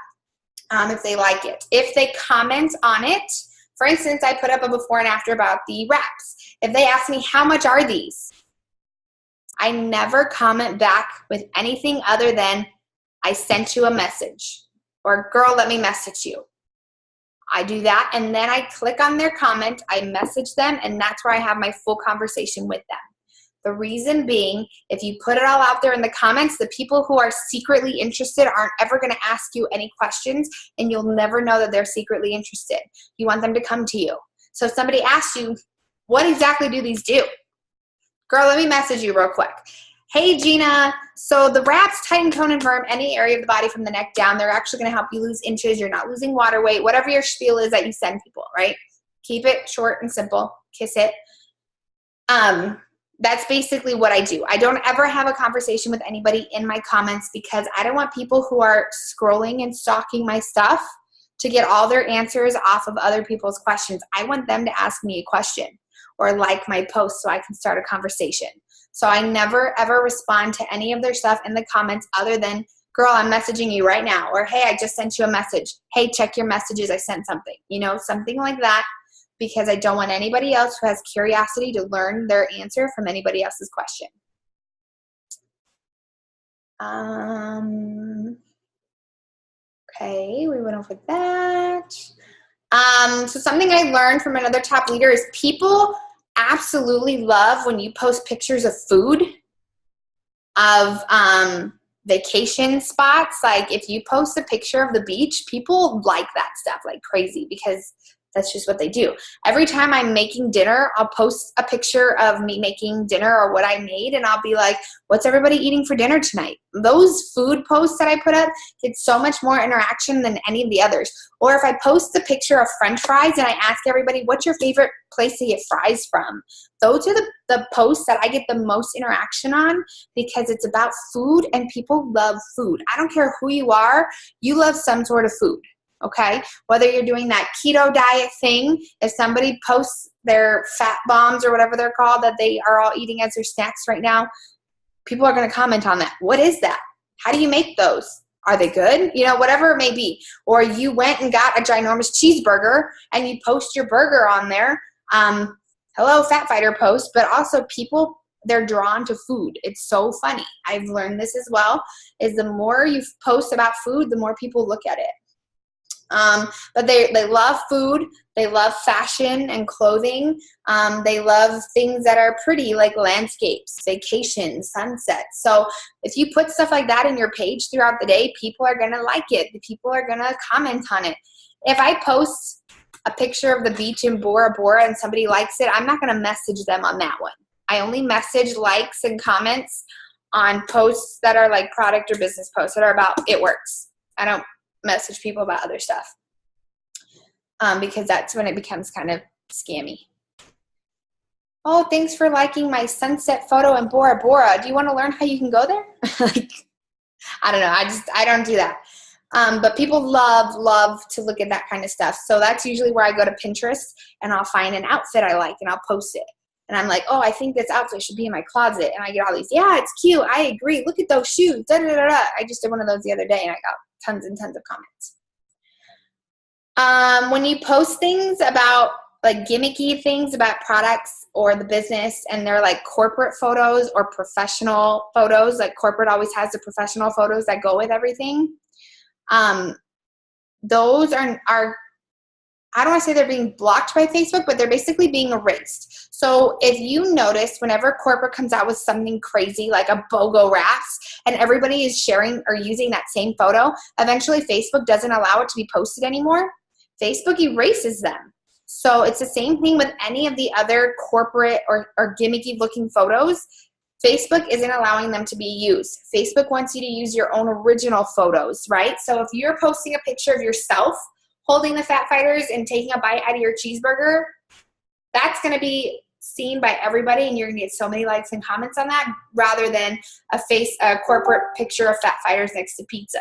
S2: If they like it, if they comment on it, for instance, I put up a before and after about the wraps. If they ask me, how much are these? I never comment back with anything other than I sent you a message. Or, girl, let me message you. I do that, and then I click on their comment, I message them, and that's where I have my full conversation with them. The reason being, if you put it all out there in the comments, the people who are secretly interested aren't ever going to ask you any questions, and you'll never know that they're secretly interested. You want them to come to you. So if somebody asks you, what exactly do these do? Girl, let me message you real quick. Hey, Gina, so the wraps tighten, tone, and firm any area of the body from the neck down. They're actually going to help you lose inches. You're not losing water weight, whatever your spiel is that you send people, right? Keep it short and simple. Kiss it. That's basically what I do. I don't ever have a conversation with anybody in my comments because I don't want people who are scrolling and stalking my stuff to get all their answers off of other people's questions. I want them to ask me a question or like my post so I can start a conversation. So I never, ever respond to any of their stuff in the comments other than, girl, I'm messaging you right now. Or, hey, I just sent you a message. Hey, check your messages. I sent something. You know, something like that, because I don't want anybody else who has curiosity to learn their answer from anybody else's question. Okay, we went over that. So something I learned from another top leader is people absolutely love when you post pictures of food, of vacation spots. Like if you post a picture of the beach, people like that stuff like crazy because that's just what they do. Every time I'm making dinner, I'll post a picture of me making dinner or what I made, and I'll be like, what's everybody eating for dinner tonight? Those food posts that I put up get so much more interaction than any of the others. Or if I post a picture of French fries and I ask everybody, what's your favorite place to get fries from? Those are the posts that I get the most interaction on because it's about food and people love food. I don't care who you are, you love some sort of food. Okay, whether you're doing that keto diet thing, if somebody posts their fat bombs or whatever they're called that they are all eating as their snacks right now, people are going to comment on that. What is that? How do you make those? Are they good? You know, whatever it may be. Or you went and got a ginormous cheeseburger and you post your burger on there. Hello, Fat Fighter post, but also people, they're drawn to food. It's so funny. I've learned this as well, is the more you post about food, the more people look at it. But they love food, they love fashion and clothing, they love things that are pretty like landscapes, vacations, sunsets. So if you put stuff like that in your page throughout the day, people are gonna like it, the people are gonna comment on it. If I post a picture of the beach in Bora Bora and somebody likes it, I'm not gonna message them on that one. I only message likes and comments on posts that are like product or business posts that are about it works. I don't message people about other stuff because that's when it becomes kind of scammy. Oh, thanks for liking my sunset photo in Bora Bora. Do you want to learn how you can go there? Like, I don't know. I don't do that. But people love to look at that kind of stuff. So that's usually where I go to Pinterest and I'll find an outfit I like and I'll post it. And I'm like, oh, I think this outfit should be in my closet. And I get all these, yeah, it's cute. I agree. Look at those shoes. Da, da, da, da. I just did one of those the other day and I got tons and tons of comments. When you post things about like gimmicky things about products or the business and they're like corporate photos or professional photos, like corporate always has the professional photos that go with everything. Those are I don't want to say they're being blocked by Facebook, but they're basically being erased. So if you notice whenever corporate comes out with something crazy like a BOGO wraps and everybody is sharing or using that same photo, eventually Facebook doesn't allow it to be posted anymore. Facebook erases them. So it's the same thing with any of the other corporate or gimmicky looking photos. Facebook isn't allowing them to be used. Facebook wants you to use your own original photos, right? So if you're posting a picture of yourself holding the Fat Fighters and taking a bite out of your cheeseburger, that's going to be seen by everybody and you're going to get so many likes and comments on that rather than a corporate picture of Fat Fighters next to pizza.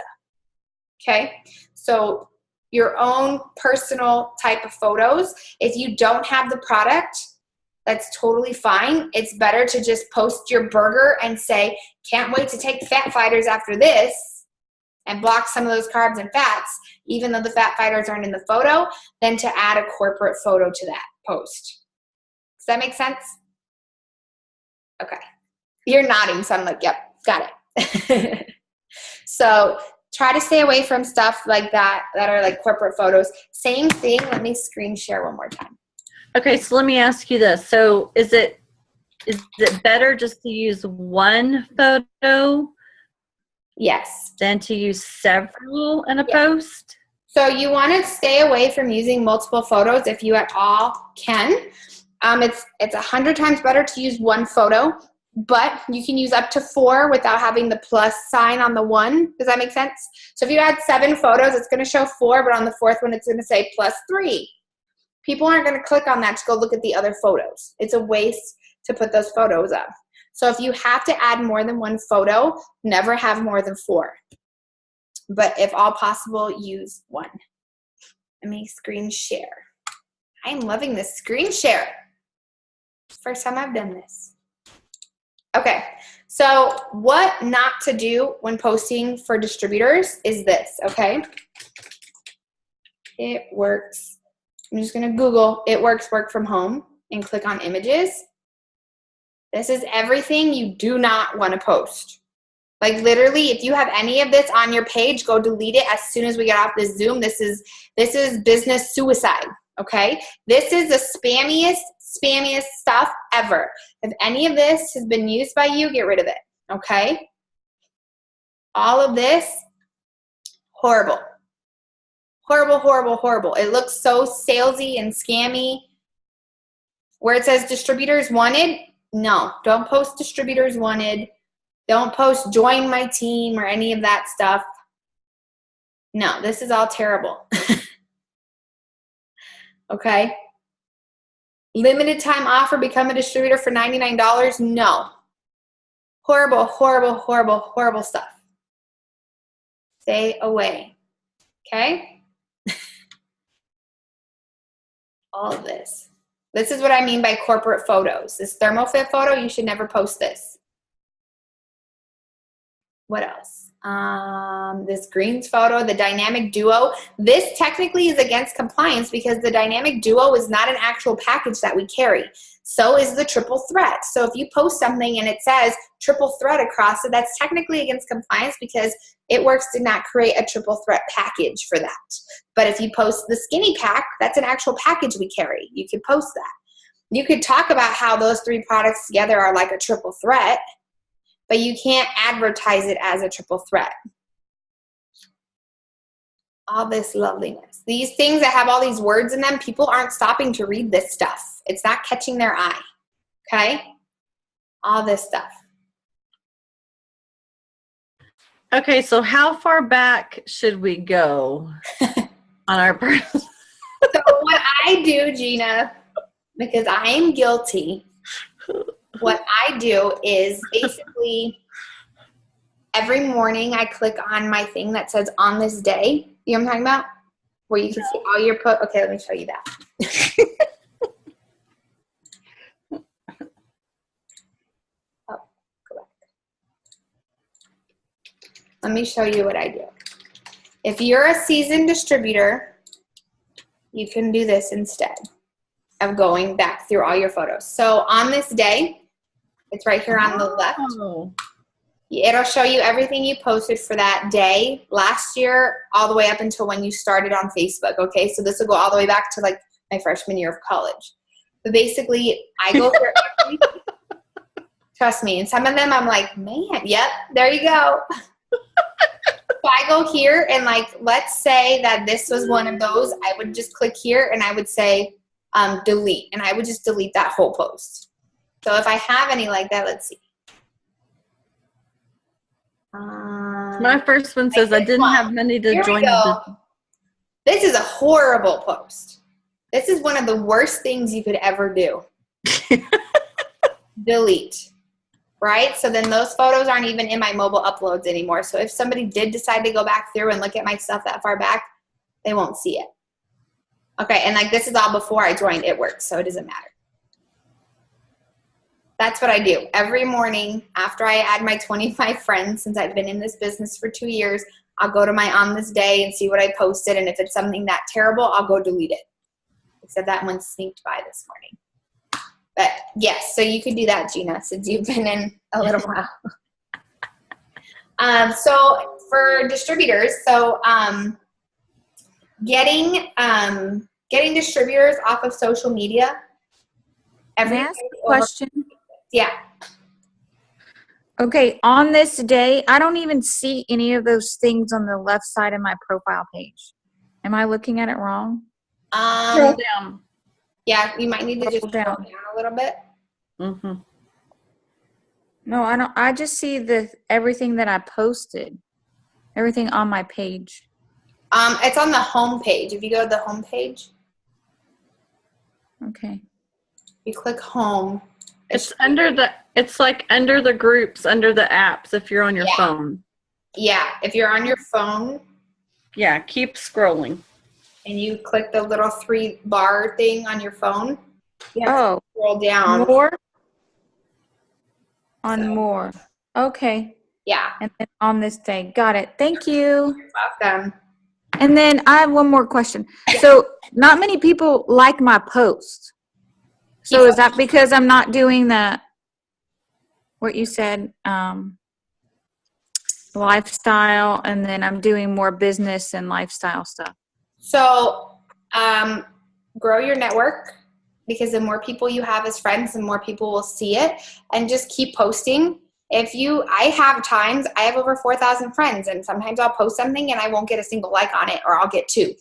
S2: Okay? So your own personal type of photos. If you don't have the product, that's totally fine. It's better to just post your burger and say, can't wait to take the Fat Fighters after this and block some of those carbs and fats, even though the Fat Fighters aren't in the photo, than to add a corporate photo to that post. Does that make sense? Okay. You're nodding, so I'm like, yep, got it. So try to stay away from stuff like that are like corporate photos. Same thing. Let me screen share one more time.
S1: Okay, so let me ask you this. So is it better just to use one photo?
S2: Yes.
S1: Than to use several in a post?
S2: So you want to stay away from using multiple photos if you at all can. It's 100 times better to use one photo, but you can use up to 4 without having the plus sign on the one. Does that make sense? So if you add 7 photos, it's going to show 4, but on the 4th one, it's going to say +3. People aren't going to click on that to go look at the other photos. It's a waste to put those photos up. So if you have to add more than one photo, never have more than 4. But if all possible, use 1. Let me screen share. I'm loving this screen share. First time I've done this. Okay, so what not to do when posting for distributors is this, okay? It works. I'm just going to Google It Works Work From Home and click on images. This is everything you do not want to post. Like literally, if you have any of this on your page, go delete it as soon as we get off this Zoom. This is business suicide, okay? This is the spammiest stuff ever. If any of this has been used by you, get rid of it, okay? All of this, horrible. Horrible, horrible, horrible. It looks so salesy and scammy. Where it says distributors wanted, no, don't post distributors wanted. Don't post join my team or any of that stuff. No, this is all terrible. Okay? Limited time offer, become a distributor for $99. No. Horrible, horrible, horrible, horrible stuff. Stay away. Okay? All of this. This is what I mean by corporate photos. This ThermoFit photo, you should never post this. What else? This greens photo, the dynamic duo. This technically is against compliance because the dynamic duo is not an actual package that we carry. So is the triple threat. So if you post something and it says triple threat across it, that's technically against compliance because It Works did not create a triple threat package for that. But if you post the skinny pack, that's an actual package we carry. You could post that. You could talk about how those 3 products together are like a triple threat, but you can't advertise it as a triple threat. All this loveliness. These things that have all these words in them, people aren't stopping to read this stuff. It's not catching their eye, okay? All this stuff.
S1: Okay, so how far back should we go on our person?
S2: So what I do, Gina, because I am guilty, what I do is basically every morning I click on my thing that says on this day. You know what I'm talking about? Where you can see all your okay, let me show you that. Oh, go back. Let me show you what I do. If you're a seasoned distributor, you can do this instead of going back through all your photos. So on this day, it's right here on the left. It'll show you everything you posted for that day last year, all the way up until when you started on Facebook. Okay, so this will go all the way back to like my freshman year of college. But basically, I go through every, trust me, and some of them I'm like, man, yep, there you go. So I go here and like, let's say that this was one of those, I would just click here and I would say delete, and I would just delete that whole post. So if I have any like that, let's see.
S1: My first one says I didn't have money to join the business.
S2: This is a horrible post. This is one of the worst things you could ever do. Delete. Right? So then those photos aren't even in my mobile uploads anymore. So if somebody did decide to go back through and look at my stuff that far back, they won't see it. Okay, and like this is all before I joined It Works, so it doesn't matter. That's what I do. Every morning after I add my 25 friends, since I've been in this business for 2 years, I'll go to my on this day and see what I posted. And if it's something that terrible, I'll go delete it. Except that one sneaked by this morning. But yes, so you could do that, Gina, since you've been in a little while. So for distributors, getting distributors off of social media.
S3: Can I ask a question?
S2: Yeah.
S3: Okay, on this day, I don't even see any of those things on the left side of my profile page. Am I looking at it wrong?
S1: Scroll down.
S2: Yeah, you might need to just
S3: Scroll
S2: scroll
S3: down.
S2: down a little bit.
S1: Mm-hmm.
S3: No, I don't. I just see everything that I posted, everything on my page.
S2: It's on the home page. If you go to the home page,
S3: Okay.
S2: you click home.
S1: It's like under the groups, under the apps if you're on your phone.
S2: Yeah, if you're on your phone.
S1: Yeah, keep scrolling.
S2: And you click the little 3 bar thing on your phone.
S3: Oh,
S2: scroll down.
S3: more? On more. Okay.
S2: Yeah.
S3: And then on this day. Got it. Thank you.
S2: You're welcome.
S3: And then I have one more question. So not many people like my post. So is that because I'm not doing what you said, lifestyle, and then I'm doing more business and lifestyle stuff?
S2: So grow your network, because the more people you have as friends, the more people will see it, and just keep posting. I have over 4,000 friends, and sometimes I'll post something and I won't get a single like on it, or I'll get 2.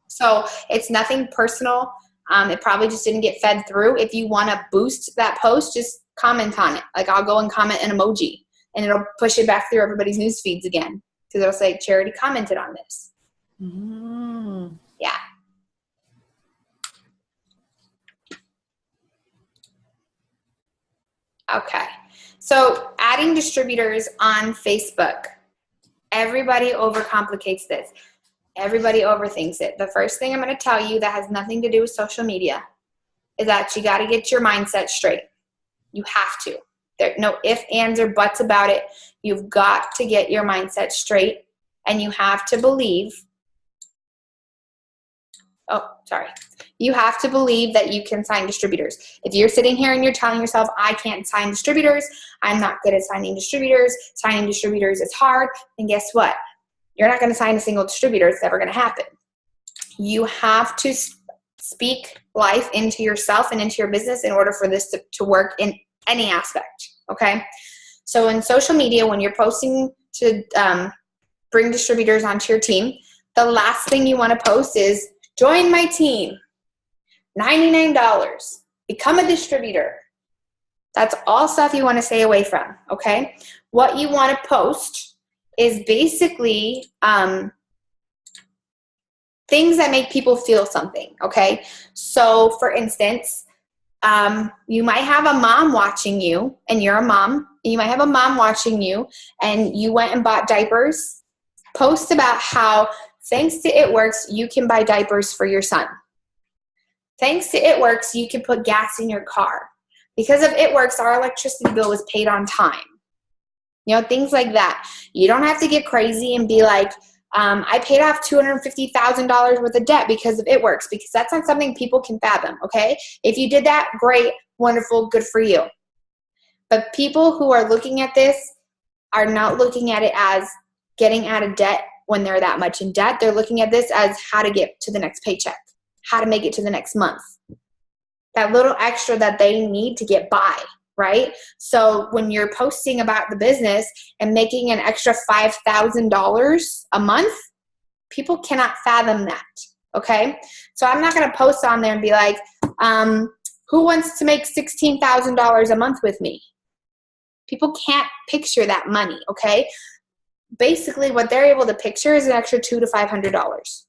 S2: So it's nothing personal. It probably just didn't get fed through. If you want to boost that post, just comment on it. Like I'll go and comment an emoji, and it'll push it back through everybody's news feeds again, because it'll say Charity commented on this.
S1: Mm.
S2: Yeah. Okay. So adding distributors on Facebook. Everybody overcomplicates this. Everybody overthinks it. The first thing I'm going to tell you that has nothing to do with social media is that you got to get your mindset straight. You have to. There no ifs, ands, or buts about it. You've got to get your mindset straight, and you have to believe. You have to believe that you can sign distributors. If you're sitting here and you're telling yourself, I can't sign distributors, I'm not good at signing distributors is hard, then guess what? You're not going to sign a single distributor. It's never going to happen. You have to speak life into yourself and into your business in order for this to work in any aspect, okay? So in social media, when you're posting to bring distributors onto your team, the last thing you want to post is, join my team, $99, become a distributor. That's all stuff you want to stay away from, okay? What you want to post is basically things that make people feel something, okay? So, for instance, you might have a mom watching you, and you're a mom. You might have a mom watching you, and you went and bought diapers. Post about how, thanks to It Works, you can buy diapers for your son. Thanks to It Works, you can put gas in your car. Because of It Works, our electricity bill was paid on time. You know, things like that. You don't have to get crazy and be like, I paid off $250,000 worth of debt because of It Works, because that's not something people can fathom, okay? If you did that, great, wonderful, good for you. But people who are looking at this are not looking at it as getting out of debt when they're that much in debt. They're looking at this as how to get to the next paycheck, how to make it to the next month. That little extra that they need to get by, right? So when you're posting about the business and making an extra $5,000 a month, people cannot fathom that, okay? So I'm not going to post on there and be like, who wants to make $16,000 a month with me? People can't picture that money, okay? Basically, what they're able to picture is an extra $200 to $500.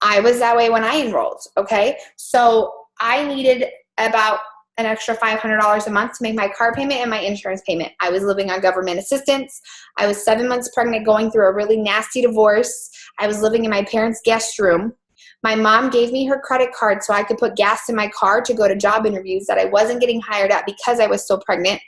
S2: I was that way when I enrolled, okay? So I needed about an extra $500 a month to make my car payment and my insurance payment. I was living on government assistance. I was 7 months pregnant, going through a really nasty divorce. I was living in my parents' guest room. My mom gave me her credit card so I could put gas in my car to go to job interviews that I wasn't getting hired at because I was still pregnant.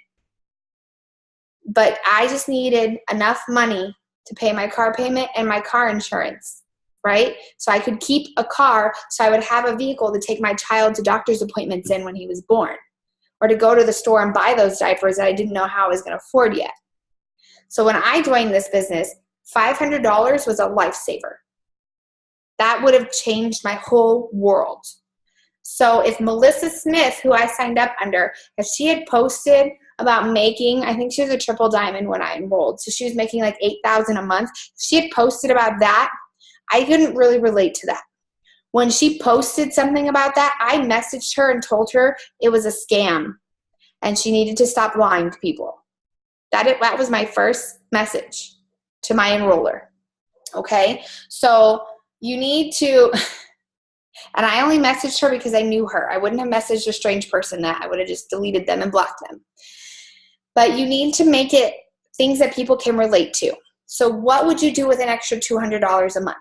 S2: But I just needed enough money to pay my car payment and my car insurance, right? So I could keep a car so I would have a vehicle to take my child to doctor's appointments in when he was born, or to go to the store and buy those diapers that I didn't know how I was going to afford yet. So when I joined this business, $500 was a lifesaver. That would have changed my whole world. So if Melissa Smith, who I signed up under, if she had posted about making, I think she was a triple diamond when I enrolled, so she was making like $8,000 a month. If she had posted about that, I couldn't really relate to that. When she posted something about that, I messaged her and told her it was a scam and she needed to stop lying to people. That was my first message to my enroller. Okay, so you need to, and I only messaged her because I knew her. I wouldn't have messaged a strange person that. I would have just deleted them and blocked them. But you need to make it things that people can relate to. So what would you do with an extra $200 a month?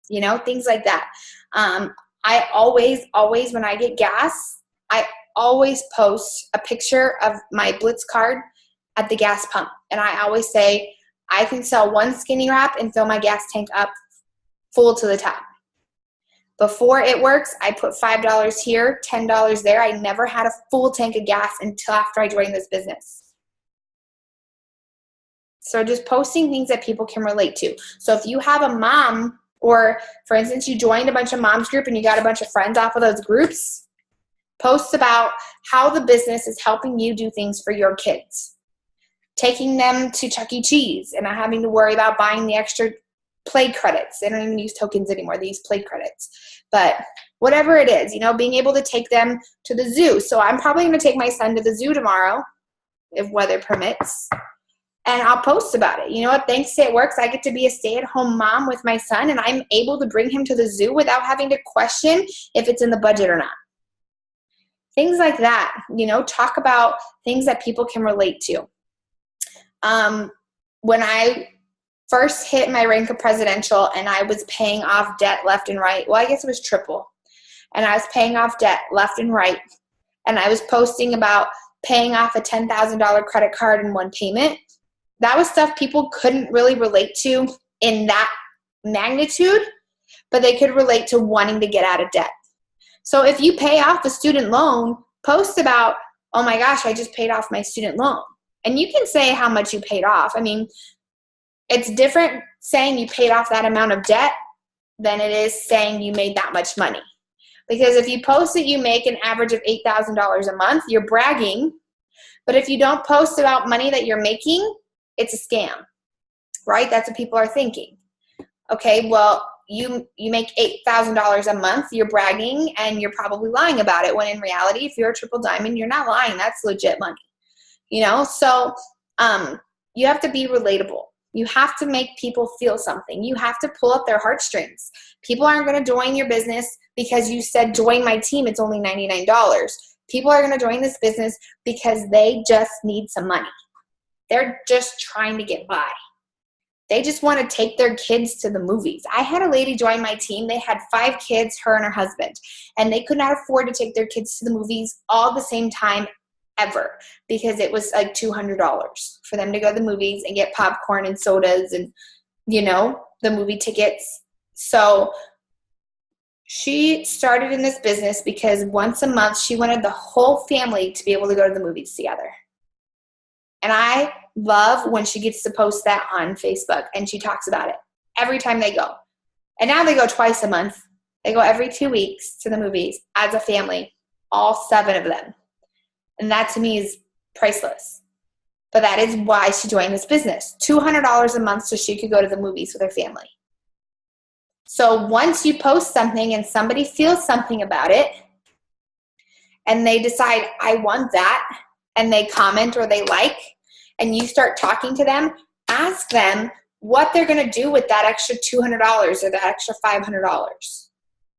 S2: You know, things like that. I always, when I get gas, I always post a picture of my Blitz card at the gas pump. And I always say, I can sell one skinny wrap and fill my gas tank up full to the top. Before It Works, I put $5 here, $10 there. I never had a full tank of gas until after I joined this business. So just posting things that people can relate to. So if you have a mom, or for instance, you joined a bunch of moms group and you got a bunch of friends off of those groups, post about how the business is helping you do things for your kids. Taking them to Chuck E. Cheese and not having to worry about buying the extra play credits. They don't even use tokens anymore. They use play credits. But whatever it is, you know, being able to take them to the zoo. So I'm probably going to take my son to the zoo tomorrow, if weather permits. And I'll post about it. You know what? Thanks to It Works, I get to be a stay-at-home mom with my son, and I'm able to bring him to the zoo without having to question if it's in the budget or not. Things like that. You know, talk about things that people can relate to. When I first hit my rank of presidential and I was paying off debt left and right, well, I guess it was triple. And I was paying off debt left and right. And I was posting about paying off a $10,000 credit card in one payment. That was stuff people couldn't really relate to in that magnitude, but they could relate to wanting to get out of debt. So if you pay off a student loan, post about, oh my gosh, I just paid off my student loan. And you can say how much you paid off. I mean, it's different saying you paid off that amount of debt than it is saying you made that much money. Because if you post that you make an average of $8,000 a month, you're bragging. But if you don't post about money that you're making, it's a scam, right? That's what people are thinking. Okay, well, you make $8,000 a month, you're bragging, and you're probably lying about it, when in reality, if you're a triple diamond, you're not lying. That's legit money. You know, so You have to be relatable. You have to make people feel something. You have to pull up their heartstrings. People aren't going to join your business because you said, join my team, it's only $99. People are going to join this business because they just need some money. They're just trying to get by. They just want to take their kids to the movies. I had a lady join my team. They had 5 kids, her and her husband, and they could not afford to take their kids to the movies all the same time ever because it was like $200 for them to go to the movies and get popcorn and sodas and, you know, the movie tickets. So she started in this business because once a month she wanted the whole family to be able to go to the movies together. And I love when she gets to post that on Facebook and she talks about it every time they go. And now they go twice a month. They go every 2 weeks to the movies as a family, all 7 of them. And that to me is priceless. But that is why she joined this business. $200 a month so she could go to the movies with her family. So once you post something and somebody feels something about it and they decide, I want that, and they comment or they like, and you start talking to them, ask them what they're going to do with that extra $200 or that extra $500.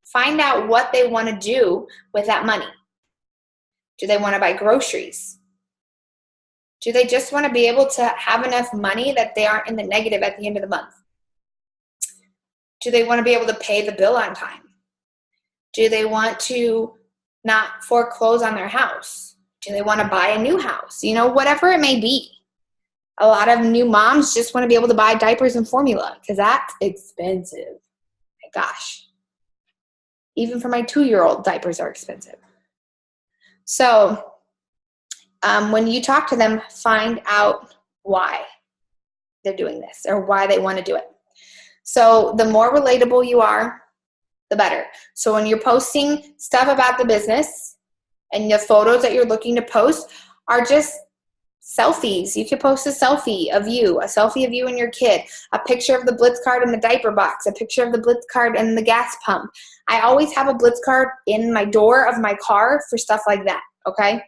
S2: Find out what they want to do with that money. Do they want to buy groceries? Do they just want to be able to have enough money that they aren't in the negative at the end of the month? Do they want to be able to pay the bill on time? Do they want to not foreclose on their house? Do they want to buy a new house? You know, whatever it may be. A lot of new moms just want to be able to buy diapers and formula because that's expensive. My gosh. Even for my 2-year-old, diapers are expensive. So when you talk to them, find out why they're doing this or why they want to do it. So the more relatable you are, the better. So when you're posting stuff about the business and the photos that you're looking to post are just selfies. You could post a selfie of you and your kid, a picture of the Blitz card in the diaper box, a picture of the Blitz card in the gas pump. I always have a Blitz card in my door of my car for stuff like that, okay?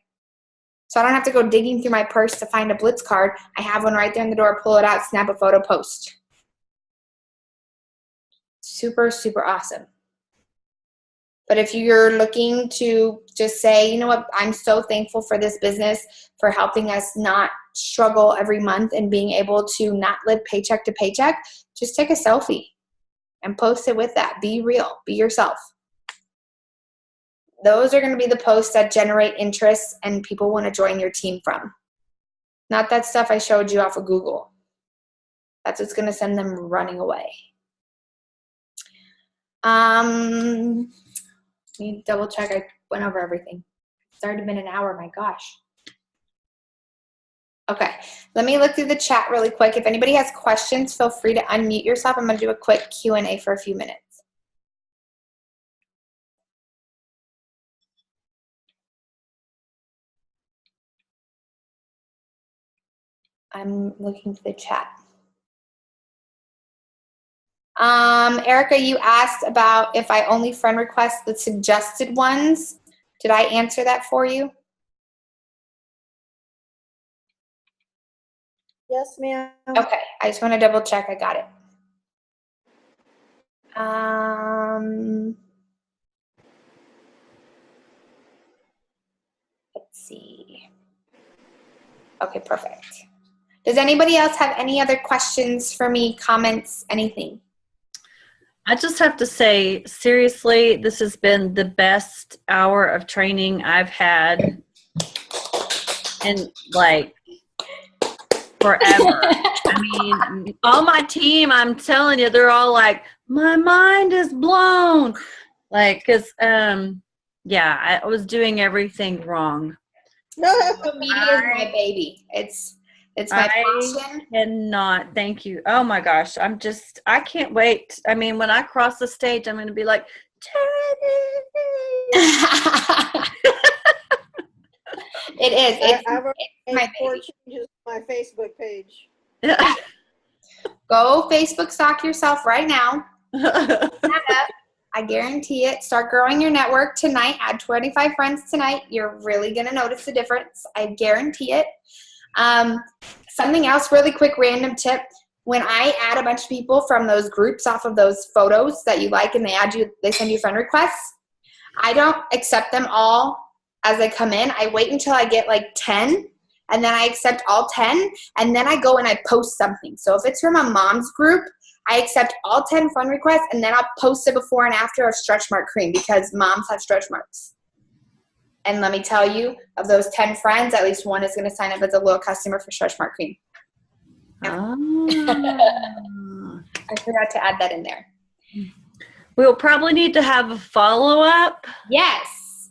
S2: So I don't have to go digging through my purse to find a Blitz card. I have one right there in the door, pull it out, snap a photo, post. Super, super awesome. But if you're looking to just say, you know what, I'm so thankful for this business for helping us not struggle every month and being able to not live paycheck to paycheck, just take a selfie and post it with that. Be real. Be yourself. Those are going to be the posts that generate interest and people want to join your team from. Not that stuff I showed you off of Google. That's what's going to send them running away. Need to double check. I went over everything. It's already been an hour. My gosh. Okay. Let me look through the chat really quick. If anybody has questions, feel free to unmute yourself. I'm going to do a quick Q&A for a few minutes. I'm looking to the chat. Erica, you asked about if I only friend request the suggested ones. Did I answer that for you?
S4: Yes, ma'am.
S2: Okay, I just want to double check I got it. Let's see. Okay, perfect. Does anybody else have any other questions for me, comments, anything?
S1: I just have to say, seriously, this has been the best hour of training I've had in like forever. I mean, all my team, I'm telling you, they're all like, my mind is blown. Like, because, yeah, I was doing everything wrong.
S2: Social media is my baby. It's my passion.
S1: Cannot. Thank you. Oh my gosh. I can't wait. I mean, when I cross the stage, I'm going to be like,
S2: It is.
S4: I've already
S2: It's
S4: made
S2: my
S4: 4
S2: baby.
S4: changes to my Facebook page.
S2: Go Facebook stalk yourself right now. I guarantee it. Start growing your network tonight. Add 25 friends tonight. You're really going to notice the difference. I guarantee it. Something else, really quick, random tip. When I add a bunch of people from those groups off of those photos that you like and they send you friend requests, I don't accept them all as they come in. I wait until I get like 10, and then I accept all 10, and then I go and I post something. So if it's from a mom's group, I accept all 10 friend requests, and then I'll post a before and after of stretch mark cream because moms have stretch marks. And let me tell you, of those 10 friends, at least one is going to sign up as a loyal customer for stretch mark cream.
S1: Oh.
S2: I forgot to add that in there.
S1: We'll probably need to have a follow-up.
S2: Yes.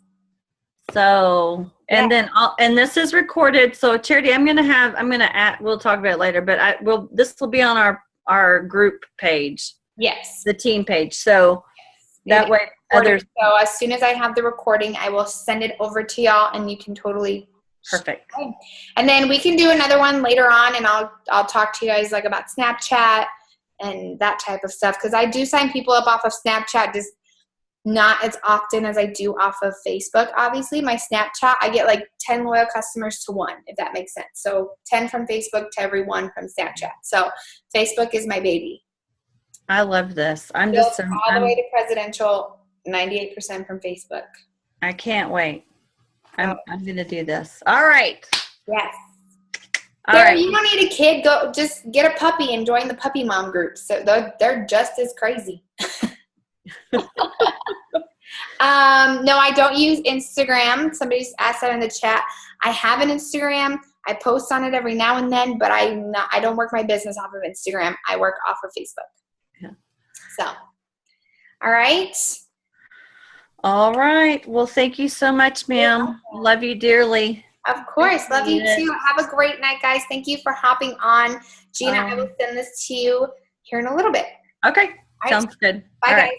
S1: So, and then and this is recorded. So Charity, I'm going to add, we'll talk about it later, but this will be on our group page,
S2: Yes.
S1: the team page. So that way others.
S2: So as soon as I have the recording, I will send it over to y'all, and you can totally.
S1: Perfect.
S2: And then we can do another one later on, and I'll talk to you guys like about Snapchat and that type of stuff, because I do sign people up off of Snapchat, just not as often as I do off of Facebook. Obviously, my Snapchat, I get like 10 loyal customers to 1, if that makes sense. So 10 from Facebook to every 1 from Snapchat. So Facebook is my baby.
S1: I love this. I'm
S2: Built
S1: just
S2: all the way to presidential, 98% from Facebook.
S1: I can't wait. I'm going to do this. All right.
S2: Yes.
S1: All
S2: Sarah,
S1: right.
S2: you don't need a kid. Go just get a puppy and join the puppy mom group. So they're just as crazy. No, I don't use Instagram. Somebody just asked that in the chat. I have an Instagram. I post on it every now and then, but I don't work my business off of Instagram. I work off of Facebook.
S1: Yeah.
S2: So, all right.
S1: All right. Well, thank you so much, ma'am. Love you dearly.
S2: Of course. Love you
S1: Yes.
S2: too. Have a great night, guys. Thank you for hopping on. Gina, I will send this to you here in a little bit.
S1: Okay.
S2: All right.
S1: Sounds good.
S2: Bye,
S1: All
S2: guys.
S1: right.